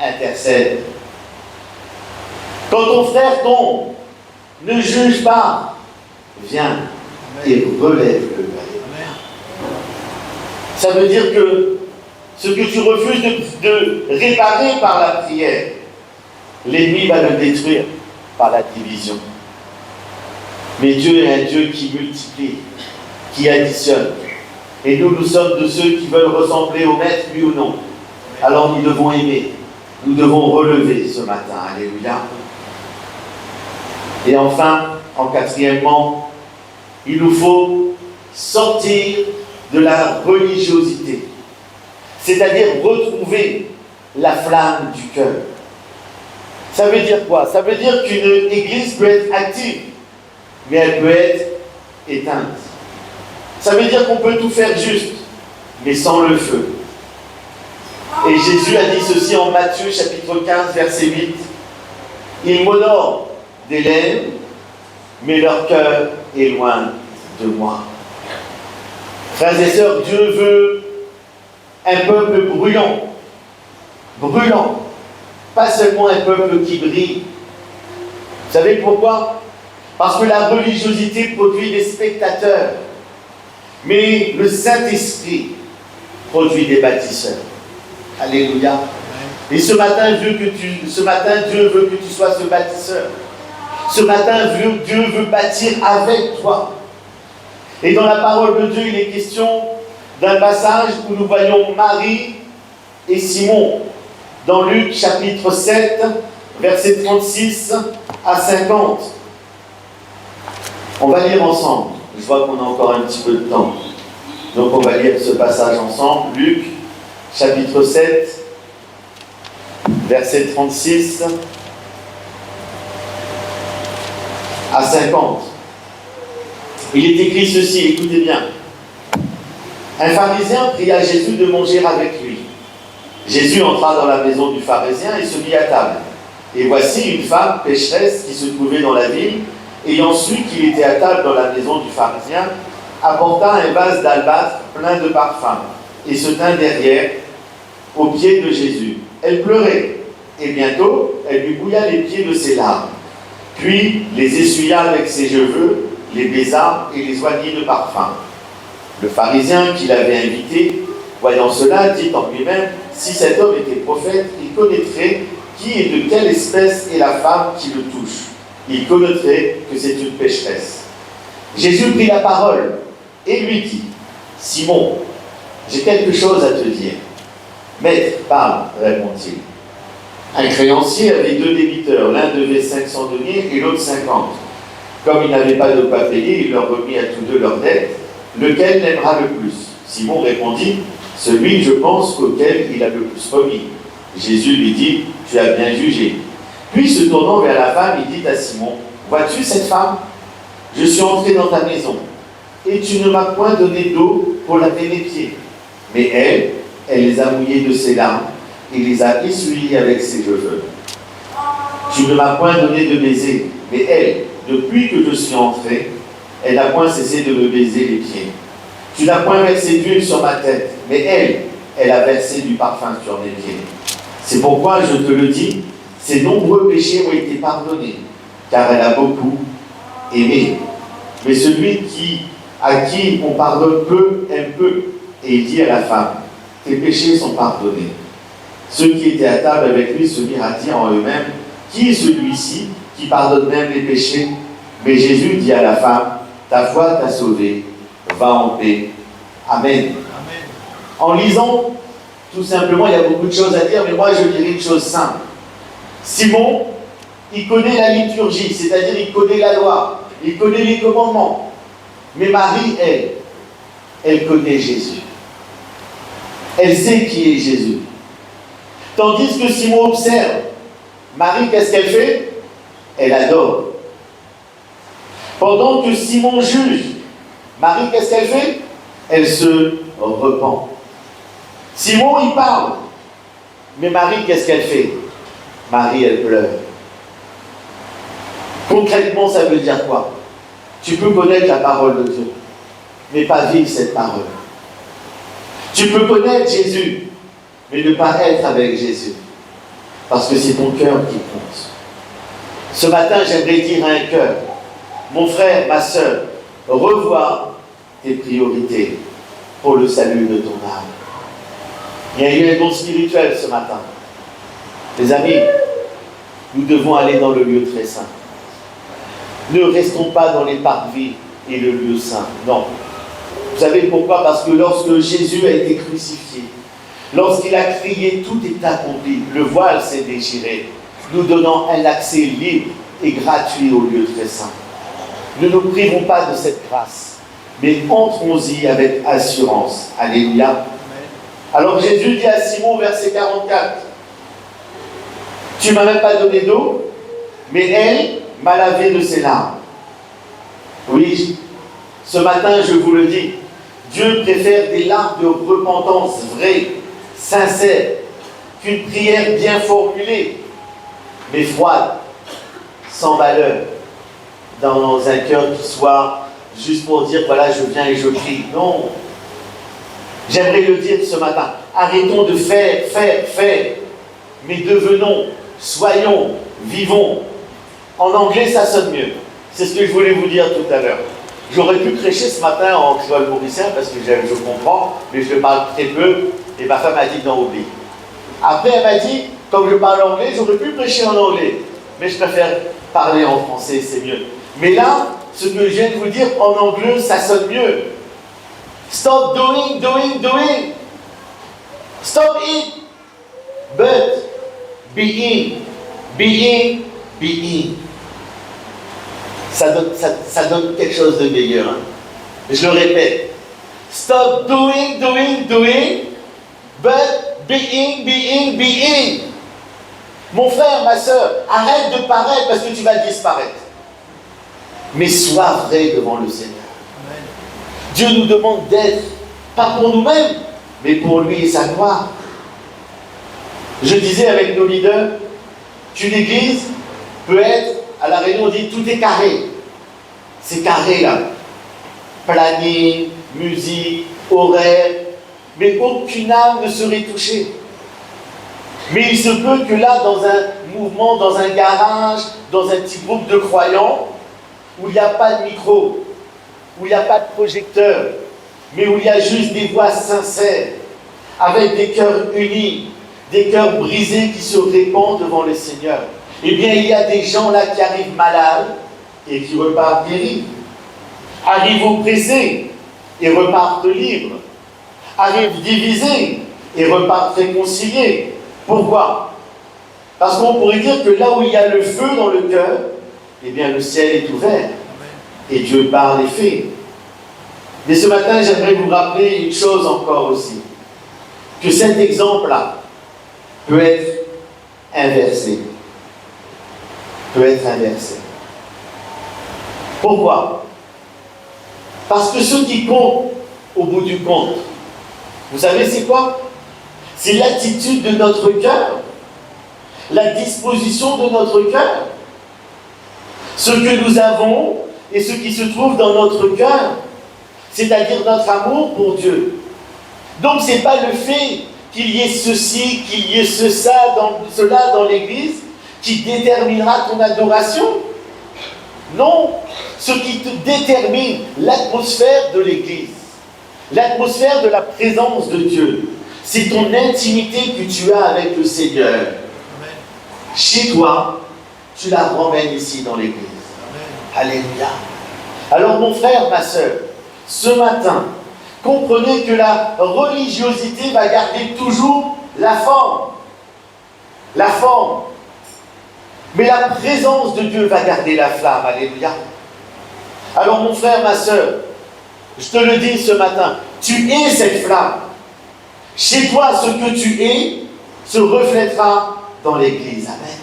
intercède. Quand ton frère tombe, ne juge pas. Viens et relève-le. Ça veut dire que ce que tu refuses de réparer par la prière, l'ennemi va le détruire par la division. Mais Dieu est un Dieu qui multiplie, qui additionne. Et nous sommes de ceux qui veulent ressembler au Maître, oui ou non. Alors nous devons aimer, nous devons relever ce matin. Alléluia. Et enfin, en quatrièmement, il nous faut sortir de la religiosité. C'est-à-dire retrouver la flamme du cœur. Ça veut dire quoi? Ça veut dire qu'une église peut être active, mais elle peut être éteinte. Ça veut dire qu'on peut tout faire juste, mais sans le feu. Et Jésus a dit ceci en Matthieu chapitre 15, verset 8. Ils m'honorent des lèvres, mais leur cœur est loin de moi. Frères et sœurs, Dieu veut un peuple brûlant. Brûlant. Pas seulement un peuple qui brille. Vous savez pourquoi? Parce que la religiosité produit des spectateurs. Mais le Saint-Esprit produit des bâtisseurs. Alléluia. Et ce matin, Dieu veut que tu sois ce bâtisseur. Ce matin, Dieu veut bâtir avec toi. Et dans la parole de Dieu, il est question d'un passage où nous voyons Marie et Simon. Dans Luc chapitre 7, versets 36 à 50. On va lire ensemble. Je vois qu'on a encore un petit peu de temps. Donc on va lire ce passage ensemble. Luc, chapitre 7, verset 36 à 50. Il est écrit ceci, écoutez bien. Un pharisien pria Jésus de manger avec lui. Jésus entra dans la maison du pharisien et se mit à table. Et voici une femme pécheresse qui se trouvait dans la ville, ayant su qu'il était à table dans la maison du pharisien, apporta un vase d'albâtre plein de parfums et se tint derrière, aux pieds de Jésus. Elle pleurait, et bientôt elle lui mouilla les pieds de ses larmes. Puis les essuya avec ses cheveux, les baisa et les oignit de parfum. Le pharisien qui l'avait invité, voyant cela, dit en lui-même, si cet homme était prophète, il connaîtrait qui et de quelle espèce est la femme qui le touche. Il connaîtrait que c'est une pécheresse. Jésus prit la parole et lui dit, Simon, j'ai quelque chose à te dire. Maître, parle, répond-il. Un créancier avait 2 débiteurs, l'un devait 500 deniers et l'autre 50. Comme il n'avait pas de quoi payer, il leur remit à tous deux leurs dettes. Lequel l'aimera le plus? Simon répondit, celui, je pense, auquel il a le plus remis. Jésus lui dit, tu as bien jugé. Puis, se tournant vers la femme, il dit à Simon, vois-tu cette femme? Je suis entré dans ta maison, et tu ne m'as point donné d'eau pour laver mes pieds. Mais elle les a mouillés de ses larmes, et les a essuyés avec ses cheveux. Tu ne m'as point donné de baiser, mais elle, depuis que je suis entré, elle n'a point cessé de me baiser les pieds. Tu n'as point versé d'huile sur ma tête, mais elle a versé du parfum sur mes pieds. C'est pourquoi je te le dis, ses nombreux péchés ont été pardonnés, car elle a beaucoup aimé. Mais celui à qui on pardonne peu, aime peu. Et il dit à la femme, tes péchés sont pardonnés. Ceux qui étaient à table avec lui se mirent à dire en eux-mêmes, qui est celui-ci qui pardonne même les péchés? Mais Jésus dit à la femme, ta foi t'a sauvée, va en paix. Amen. Amen. En lisant, tout simplement, il y a beaucoup de choses à dire, mais moi je dirais une chose simple. Simon, il connaît la liturgie, c'est-à-dire il connaît la loi, il connaît les commandements. Mais Marie, elle connaît Jésus. Elle sait qui est Jésus. Tandis que Simon observe, Marie, qu'est-ce qu'elle fait? Elle adore. Pendant que Simon juge, Marie, qu'est-ce qu'elle fait? Elle se repent. Simon, il parle. Mais Marie, qu'est-ce qu'elle fait? Marie, elle pleure. Concrètement, ça veut dire quoi? Tu peux connaître la parole de Dieu, mais pas vivre cette parole. Tu peux connaître Jésus, mais ne pas être avec Jésus. Parce que c'est ton cœur qui compte. Ce matin, j'aimerais dire à un cœur, mon frère, ma soeur, revois tes priorités pour le salut de ton âme. Il y a eu un don spirituel ce matin. Les amis, nous devons aller dans le lieu très saint. Ne restons pas dans les parvis et le lieu saint. Non. Vous savez pourquoi? Parce que lorsque Jésus a été crucifié, lorsqu'il a crié « tout est accompli », le voile s'est déchiré, nous donnant un accès libre et gratuit au lieu très saint. Ne nous privons pas de cette grâce, mais entrons-y avec assurance. Alléluia. Alors Jésus dit à Simon, verset 44, « Tu ne m'as même pas donné d'eau, mais elle m'a lavé de ses larmes. » Oui, ce matin, je vous le dis, Dieu préfère des larmes de repentance vraies, sincères, qu'une prière bien formulée, mais froide, sans valeur, dans un cœur qui soit juste pour dire, voilà, je viens et je prie. Non. J'aimerais le dire ce matin. Arrêtons de faire, mais devenons, soyons, vivons. En anglais, ça sonne mieux. C'est ce que je voulais vous dire tout à l'heure. J'aurais pu prêcher ce matin en créole mauricien parce que je comprends, mais je parle très peu, et ma femme a dit non, oublie. Après, elle m'a dit, comme je parle anglais, j'aurais pu prêcher en anglais, mais je préfère parler en français, c'est mieux. Mais là, ce que je viens de vous dire, en anglais, ça sonne mieux. Stop doing. Stop it. But being. Being. Ça donne quelque chose de meilleur. Hein. Je le répète. Stop doing, but being. Mon frère, ma soeur, arrête de paraître parce que tu vas disparaître. Mais sois vrai devant le Seigneur. Amen. Dieu nous demande d'être, pas pour nous-mêmes, mais pour lui et sa gloire. Je disais avec nos leaders qu'une église peut être, à la réunion on dit tout est carré. C'est carré là. Planning, musique, horaire, mais aucune âme ne serait touchée. Mais il se peut que là, dans un mouvement, dans un garage, dans un petit groupe de croyants, où il n'y a pas de micro, où il n'y a pas de projecteur, mais où il y a juste des voix sincères, avec des cœurs unis, des cœurs brisés qui se répandent devant le Seigneur. Eh bien, il y a des gens là qui arrivent malades et qui repartent guéris, arrivent oppressés et repartent libres, arrivent divisés et repartent réconciliés. Pourquoi? Parce qu'on pourrait dire que là où il y a le feu dans le cœur, eh bien le ciel est ouvert et Dieu parle et fait. Mais ce matin, j'aimerais vous rappeler une chose encore aussi, que cet exemple-là peut être inversé. Pourquoi? Parce que ce qui compte au bout du compte, vous savez c'est quoi? C'est l'attitude de notre cœur, la disposition de notre cœur. Ce que nous avons et ce qui se trouve dans notre cœur, c'est-à-dire notre amour pour Dieu. Donc ce n'est pas le fait qu'il y ait ceci, qu'il y ait cela dans l'Église qui déterminera ton adoration. Non, ce qui te détermine l'atmosphère de l'Église, l'atmosphère de la présence de Dieu, c'est ton intimité que tu as avec le Seigneur. Amen. Chez toi, tu la ramènes ici dans l'Église. Amen. Alléluia. Alors mon frère, ma soeur, ce matin, comprenez que la religiosité va garder toujours la forme. La forme. Mais la présence de Dieu va garder la flamme. Alléluia. Alors mon frère, ma soeur, je te le dis ce matin, tu es cette flamme. Chez toi, ce que tu es se reflètera dans l'Église. Amen.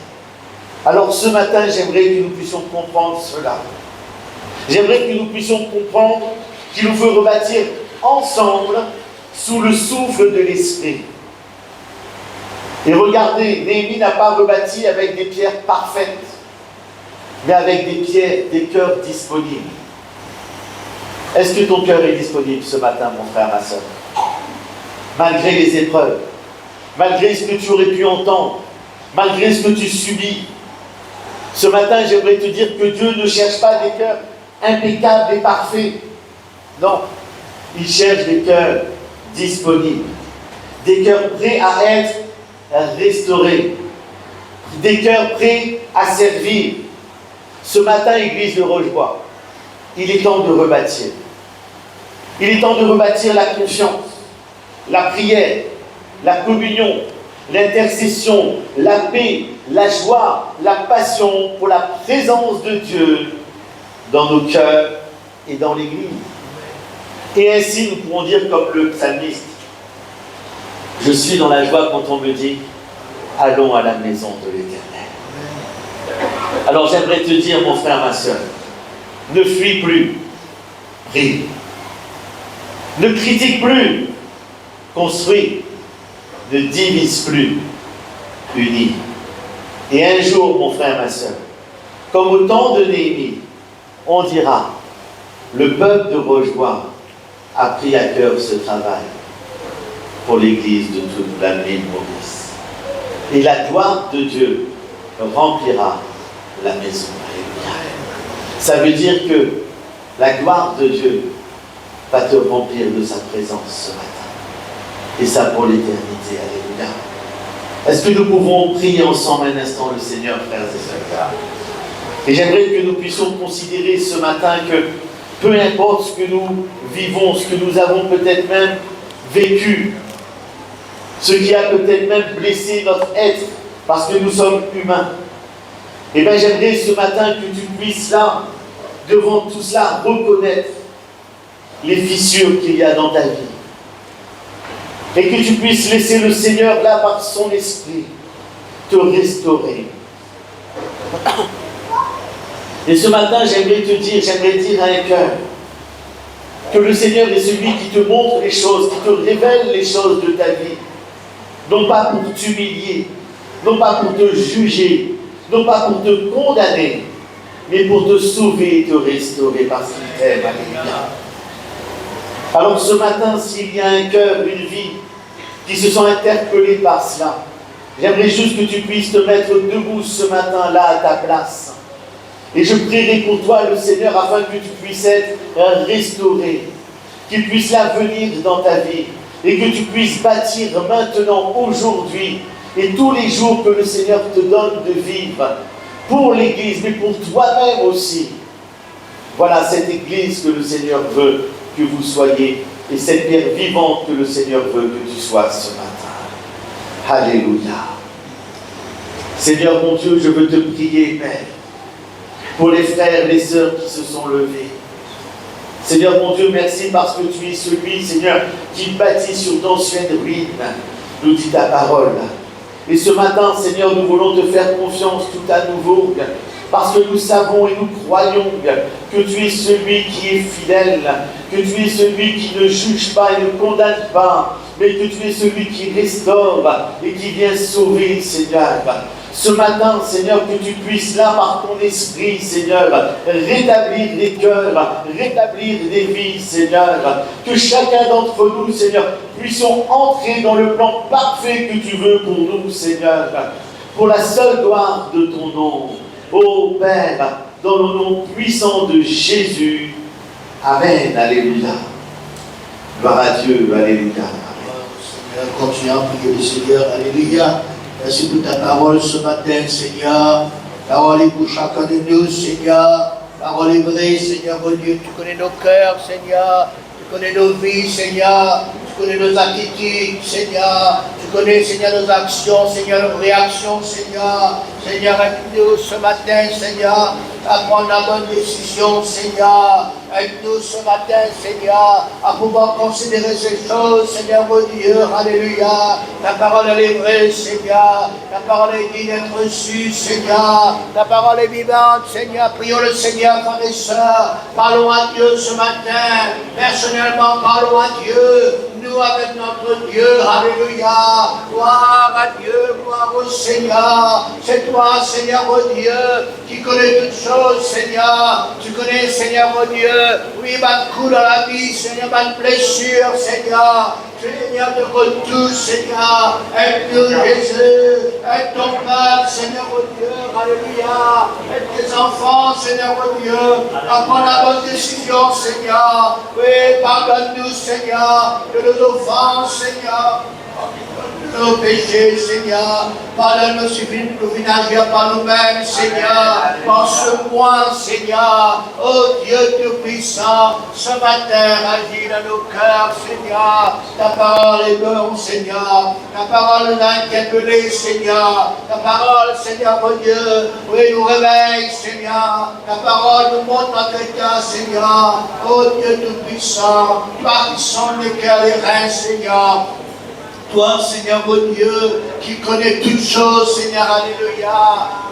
Alors ce matin, j'aimerais que nous puissions comprendre cela. J'aimerais que nous puissions comprendre qu'il nous faut rebâtir ensemble sous le souffle de l'Esprit. Et regardez, Néhémie n'a pas rebâti avec des pierres parfaites, mais avec des cœurs disponibles. Est-ce que ton cœur est disponible ce matin, mon frère, ma soeur? Malgré les épreuves, malgré ce que tu aurais pu entendre, malgré ce que tu subis. Ce matin, j'aimerais te dire que Dieu ne cherche pas des cœurs impeccables et parfaits. Non, il cherche des cœurs disponibles, des cœurs prêts à être restaurés, des cœurs prêts à servir. Ce matin, Église de Rochebois, il est temps de rebâtir. Il est temps de rebâtir la confiance, la prière, la communion, l'intercession, la paix, la joie, la passion pour la présence de Dieu dans nos cœurs et dans l'Église. Et ainsi, nous pourrons dire comme le psalmiste, je suis dans la joie quand on me dit, allons à la maison de l'Éternel. Alors j'aimerais te dire, mon frère, ma soeur, ne fuis plus, prie. Ne critique plus, construis. Ne divise plus, unis. Et un jour, mon frère, ma soeur, comme au temps de Néhémie, on dira, le peuple de Rochebois a pris à cœur ce travail pour l'Église de toute l'île Maurice. Et la gloire de Dieu remplira la maison. Ça veut dire que la gloire de Dieu va te remplir de sa présence ce matin. Et ça pour l'éternité. Alléluia. Est-ce que nous pouvons prier ensemble un instant le Seigneur, frères et sœurs? Et j'aimerais que nous puissions considérer ce matin que peu importe ce que nous vivons, ce que nous avons peut-être même vécu, ce qui a peut-être même blessé notre être, parce que nous sommes humains, Eh bien, j'aimerais ce matin que tu puisses là, devant tout cela, reconnaître les fissures qu'il y a dans ta vie. Et que tu puisses laisser le Seigneur, là, par son esprit, te restaurer. Et ce matin, j'aimerais dire à un cœur, que le Seigneur est celui qui te montre les choses, qui te révèle les choses de ta vie. Non pas pour t'humilier, non pas pour te juger, non pas pour te condamner, mais pour te sauver et te restaurer parce qu'il t'aime. Alléluia. Alors ce matin, s'il y a un cœur, une vie, qui se sont interpellés par cela, j'aimerais juste que tu puisses te mettre debout ce matin-là à ta place. Et je prierai pour toi le Seigneur afin que tu puisses être restauré, qu'il puisse là venir dans ta vie et que tu puisses bâtir maintenant, aujourd'hui et tous les jours que le Seigneur te donne de vivre pour l'Église, mais pour toi-même aussi. Voilà cette Église que le Seigneur veut que vous soyez et cette pierre vivante que le Seigneur veut que tu sois ce matin. Alléluia. Seigneur mon Dieu, je veux te prier, Père, pour les frères et les sœurs qui se sont levés. Seigneur mon Dieu, merci parce que tu es celui, Seigneur, qui bâtit sur d'anciennes ruines, nous dit ta parole. Et ce matin, Seigneur, nous voulons te faire confiance tout à nouveau, parce que nous savons et nous croyons que tu es celui qui est fidèle, que tu es celui qui ne juge pas et ne condamne pas, mais que tu es celui qui restaure et qui vient sauver, Seigneur. Ce matin, Seigneur, que tu puisses là, par ton esprit, Seigneur, rétablir les cœurs, rétablir les vies, Seigneur. Que chacun d'entre nous, Seigneur, puissions entrer dans le plan parfait que tu veux pour nous, Seigneur. Pour la seule gloire de ton nom. Ô Père, dans le nom puissant de Jésus. Amen. Alléluia. Gloire à Dieu. Alléluia. Seigneur, continuons à prier le Seigneur. Alléluia. Merci pour ta parole ce matin, Seigneur. Parole est pour chacun de nous, Seigneur. Parole est vraie, Seigneur, mon Dieu. Tu connais nos cœurs, Seigneur. Tu connais nos vies, Seigneur. Tu connais nos attitudes, Seigneur. Tu connais, Seigneur, nos actions, Seigneur, nos réactions, Seigneur. Seigneur, aide-nous ce matin, Seigneur, à prendre la bonne décision, Seigneur. Aide-nous ce matin, Seigneur, à pouvoir considérer ces choses, Seigneur, mon Dieu. Alléluia. Ta parole, elle est vraie, Seigneur. Ta parole est digne d'être reçue, Seigneur. Ta parole est vivante, Seigneur. Prions le Seigneur, frères et sœurs. Parlons à Dieu ce matin. Personnellement, parlons à Dieu. Nous avec notre Dieu, alléluia, gloire à Dieu, gloire au Seigneur. C'est toi, Seigneur mon Dieu, qui connais toutes choses, Seigneur. Tu connais, Seigneur mon Dieu, oui, ma coup dans la vie, Seigneur, ma blessure, Seigneur. Seigneur de retour, Seigneur, aide-nous, Jésus, aide ton peuple, Seigneur mon Dieu, alléluia, aide tes enfants, Seigneur mon Dieu, à prendre la bonne décision, Seigneur, oui, pardonne-nous, Seigneur, de nos offenses, Seigneur, nos péchés, Seigneur, pardonne-nous si nous venons par nous-mêmes, Seigneur, par ce mois, Seigneur, oh Dieu Tout-Puissant, ce matin, agis dans nos cœurs, Seigneur, ta parole est bonne, Seigneur, ta parole nous a interpellés, Seigneur, ta parole, Seigneur, mon Dieu, oui, nous réveille, Seigneur, ta parole nous montre notre état, Seigneur, oh Dieu Tout-Puissant, toi qui sondes les cœurs et les reins, Seigneur, toi, Seigneur mon Dieu, qui connais toutes choses, Seigneur, alléluia.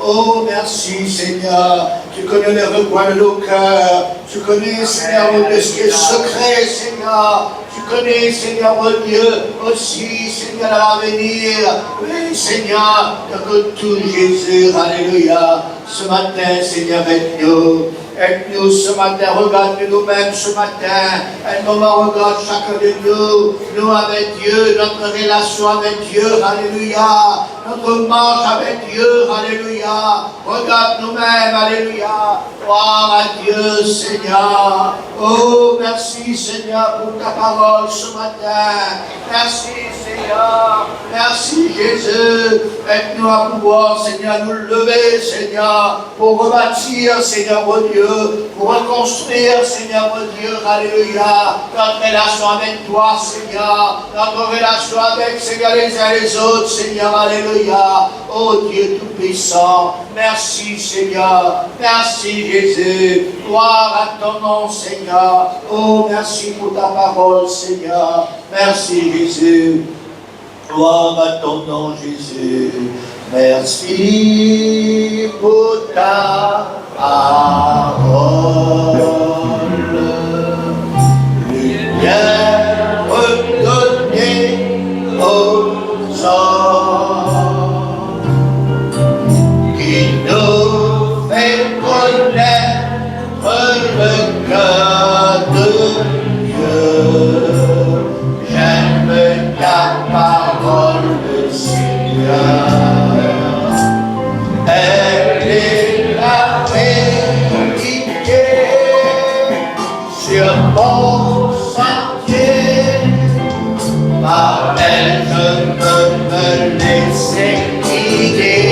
Oh, merci, Seigneur. Tu connais les recoins de nos cœurs. Tu connais, Seigneur mon Dieu, ce qui est secret, Seigneur. Tu connais, Seigneur mon Dieu, aussi, Seigneur, à l'avenir. Oui, Seigneur, que tout Jésus, alléluia. Ce matin, Seigneur, aide-nous. Aide-nous ce matin, regarde nous-mêmes ce matin. Un moment, regarde chacun de nous. Nous avec Dieu, notre relation avec Dieu, alléluia. Notre marche avec Dieu, alléluia. Regarde nous-mêmes, alléluia. Gloire à Dieu, Seigneur. Oh, merci, Seigneur, pour ta parole ce matin. Merci, Seigneur. Merci, Jésus. Aide-nous à pouvoir, Seigneur, nous lever, Seigneur, pour rebâtir, Seigneur, mon Dieu, pour reconstruire, Seigneur, mon Dieu, alléluia, notre relation avec toi, Seigneur, notre relation avec, Seigneur, les uns les autres, Seigneur, alléluia. Alléluia. Oh Dieu Tout-Puissant, merci Seigneur. Merci Jésus. Gloire à ton nom Seigneur. Oh merci pour ta parole Seigneur. Merci Jésus. Gloire à ton nom Jésus. Merci pour ta parole. Lumière redonnée aux hommes, qui nous fait connaître le cœur de Dieu. J'aime ta parole, Seigneur. Elle est la vérité sur mon sentier. Par elle je peux me laisser guider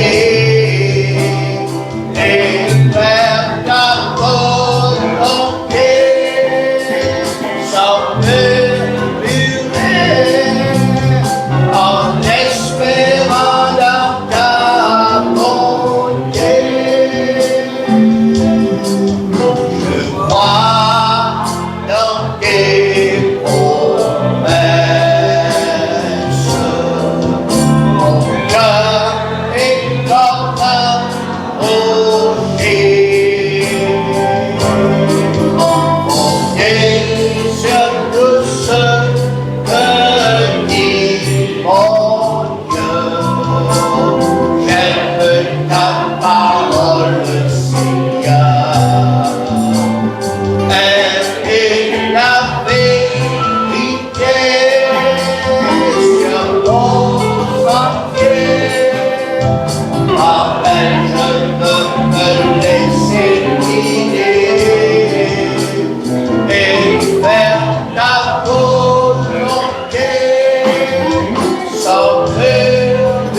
et faire ta volonté sans murmurer, en espérant dans ta bonté. Je crois dans tes promesses. Mon cœur est comme un rocher. Mon désir de ce que dit mon Dieu. J'aime ta parole, Seigneur. Elle est la vérité sur mon sentier. Par elle je peux me laisser guider et faire ta volonté sans murmurer,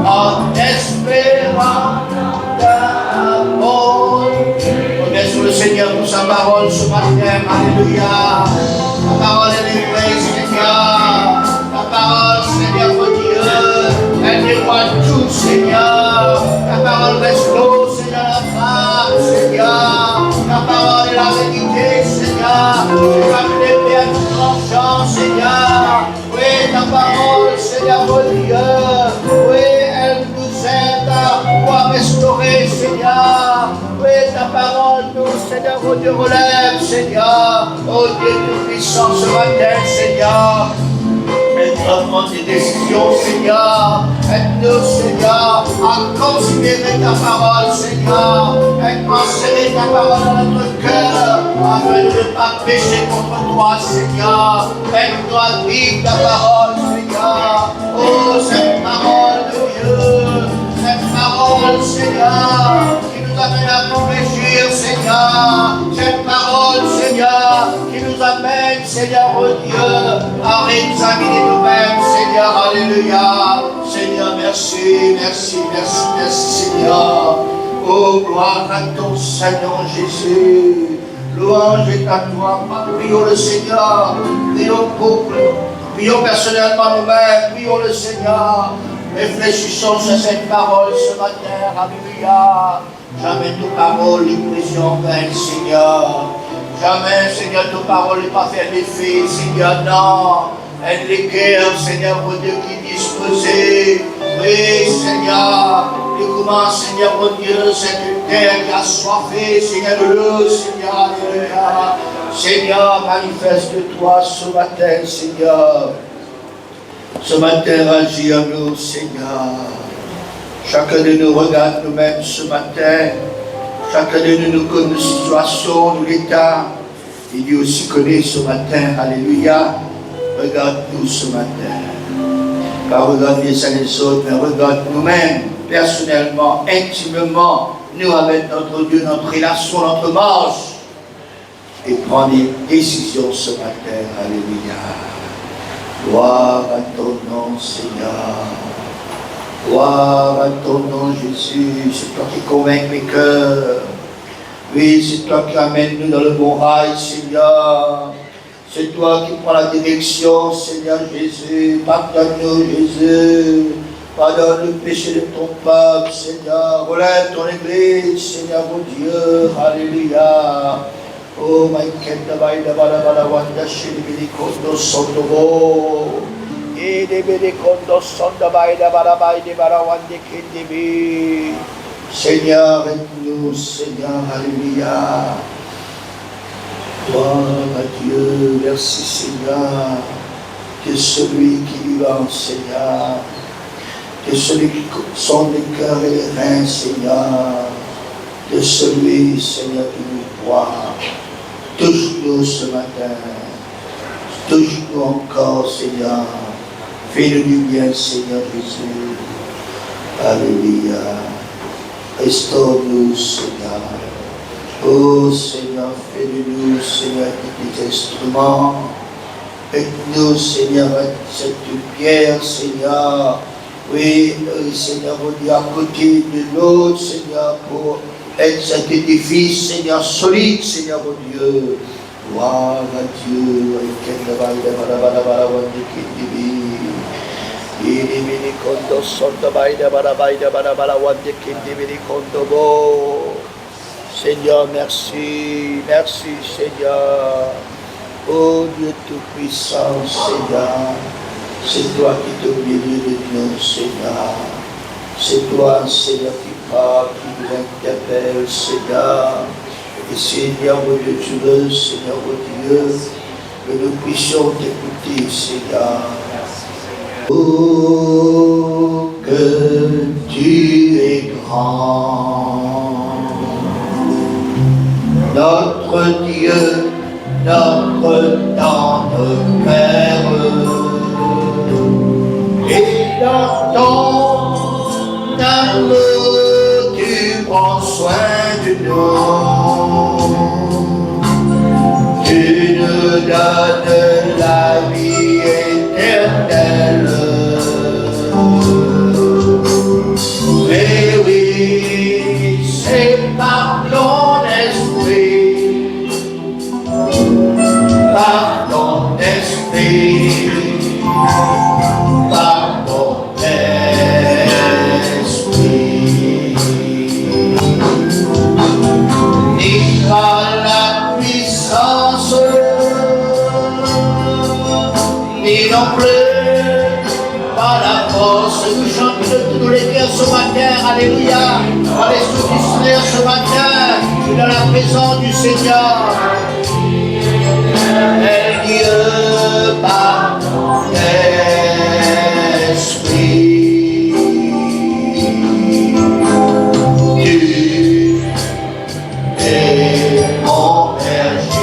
en espérant ta bonté. On est sur le Seigneur pour sa parole ce matin. Alléluia. Ta parole est livrée, Seigneur. Ta parole, Seigneur, mon Dieu, elle dévoile tout, Seigneur. Ta parole restaure, Seigneur, la femme, Seigneur. Ta parole est la vérité, Seigneur. Tu vas me lever à tout tranchant, Seigneur. Oui, ta parole, Seigneur, mon Dieu. Oui, elle nous aide à pouvoir restaurer, Seigneur. Oui, ta parole nous, Seigneur, mon Dieu, relève, Seigneur. Oh Dieu Tout-Puissant, ce matin, Seigneur. Aide-nous prendre des décisions, Seigneur. Aide-nous, Seigneur, à considérer ta parole, Seigneur. Aide-nous à serrer ta parole dans notre cœur, afin de ne pas pécher contre toi, Seigneur. Aide-nous à vivre ta parole, Seigneur. Oh, cette parole de Dieu, cette parole, Seigneur, qui nous amène à nous réjouir, Seigneur. Cette parole, Seigneur, qui nous amène, Seigneur, oh Dieu, à réexaminer nous-mêmes, Seigneur. Alléluia. Seigneur, merci, merci, merci, merci, Seigneur. Oh, gloire à ton Seigneur Jésus. Louange est à toi. Prions le Seigneur. Prions couple. Prions personnellement nous-mêmes. Prions le Seigneur. Réfléchissons sur cette parole ce matin. Alléluia. Jamais toute parole n'est prise en vain, Seigneur. Jamais, Seigneur, toute parole n'est pas fait d'effet, Seigneur, non. Aide les cœurs, Seigneur, mon Dieu, qui disposés. Oui, Seigneur. Et comment, Seigneur, mon Dieu, cette terre qui a soifé, Seigneur, de l'eau, Seigneur, alléluia. Seigneur, manifeste-toi ce matin, Seigneur. Ce matin, agis à nous, Seigneur. Chacun de nous regarde nous-mêmes ce matin. Chacun de nous connaît nos situations, nos états. Et Dieu aussi connaît ce matin. Alléluia. Regarde-nous ce matin. Pas regarde les uns les autres, mais regarde nous-mêmes, personnellement, intimement, nous avec notre Dieu, notre relation, notre marche. Et prends des décisions ce matin. Alléluia. Gloire à ton nom, Seigneur. Gloire à ton nom, Jésus. C'est toi qui convainc mes cœurs. Oui, c'est toi qui amènes nous dans le bon rail, Seigneur. C'est toi qui prends la direction, Seigneur Jésus. Pardonne-nous, Jésus. Pardonne le péché de ton peuple, Seigneur. Relève ton église, Seigneur mon Dieu. Alléluia. Oh, my kenda baida bada bada wanda shiri bili kondo sondobo. Ede bili kondo sonda baida bada wanda kendi. Seigneur, aide-nous, Seigneur, alléluia. Gloire à Dieu, merci Seigneur. Que celui qui vivant, Seigneur. Que celui qui sonde les cœurs et les reins, Seigneur. Que celui, Seigneur, qui nous voit. Touche-nous ce matin. Touche-nous encore, Seigneur. Fais-nous du bien, Seigneur Jésus. Alléluia. Restaure-nous, Seigneur. Oh, Seigneur, fais de nous, Seigneur, des instruments. Aide-nous, Seigneur, cette pierre, Seigneur. Oui, Seigneur, on dit à côté de l'autre, Seigneur, pour être cet édifice, Seigneur, solide, Seigneur, mon Dieu. Gloire à Dieu. Seigneur, merci, merci, Seigneur. Oh Dieu Tout-Puissant, Seigneur. C'est toi qui es au milieu de nous, Seigneur. C'est toi, Seigneur, qui parle, qui nous interpelle, Seigneur. Et Seigneur, mon Dieu, tu veux, Seigneur, mon Dieu, que nous puissions t'écouter, Seigneur. Oh, que tu es grand. Notre Dieu, notre tendre Père. Et dans ton amour, tu prends soin de nous. Tu nous donnes la vie éternelle. Mais oui, c'est par ton esprit, par ton esprit. Non plus par la force, nous chantons de tous les cœurs ce matin, alléluia, par les soucis ce matin, dans la présence du Seigneur. Et Dieu par ton esprit, tu es mon berger.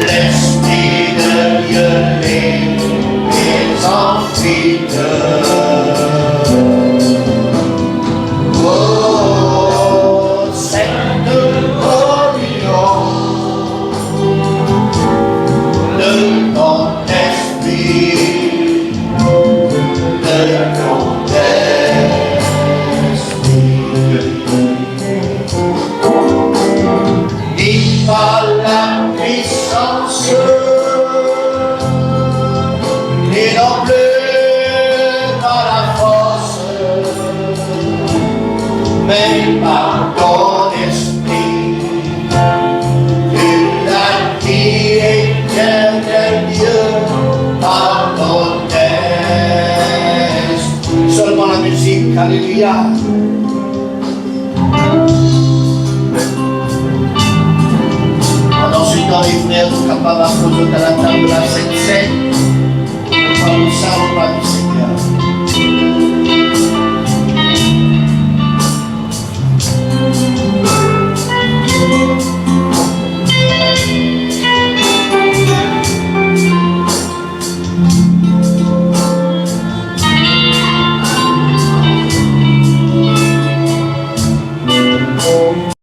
L'Esprit de Dieu les enfuit. par ton esprit. Tu l'as dit, éternel Dieu, par ton esprit. Seulement la musique, alléluia. Pendant ce temps, les frères sont capables d'applaudir à la table de la Sainte Seine. Nous savons pas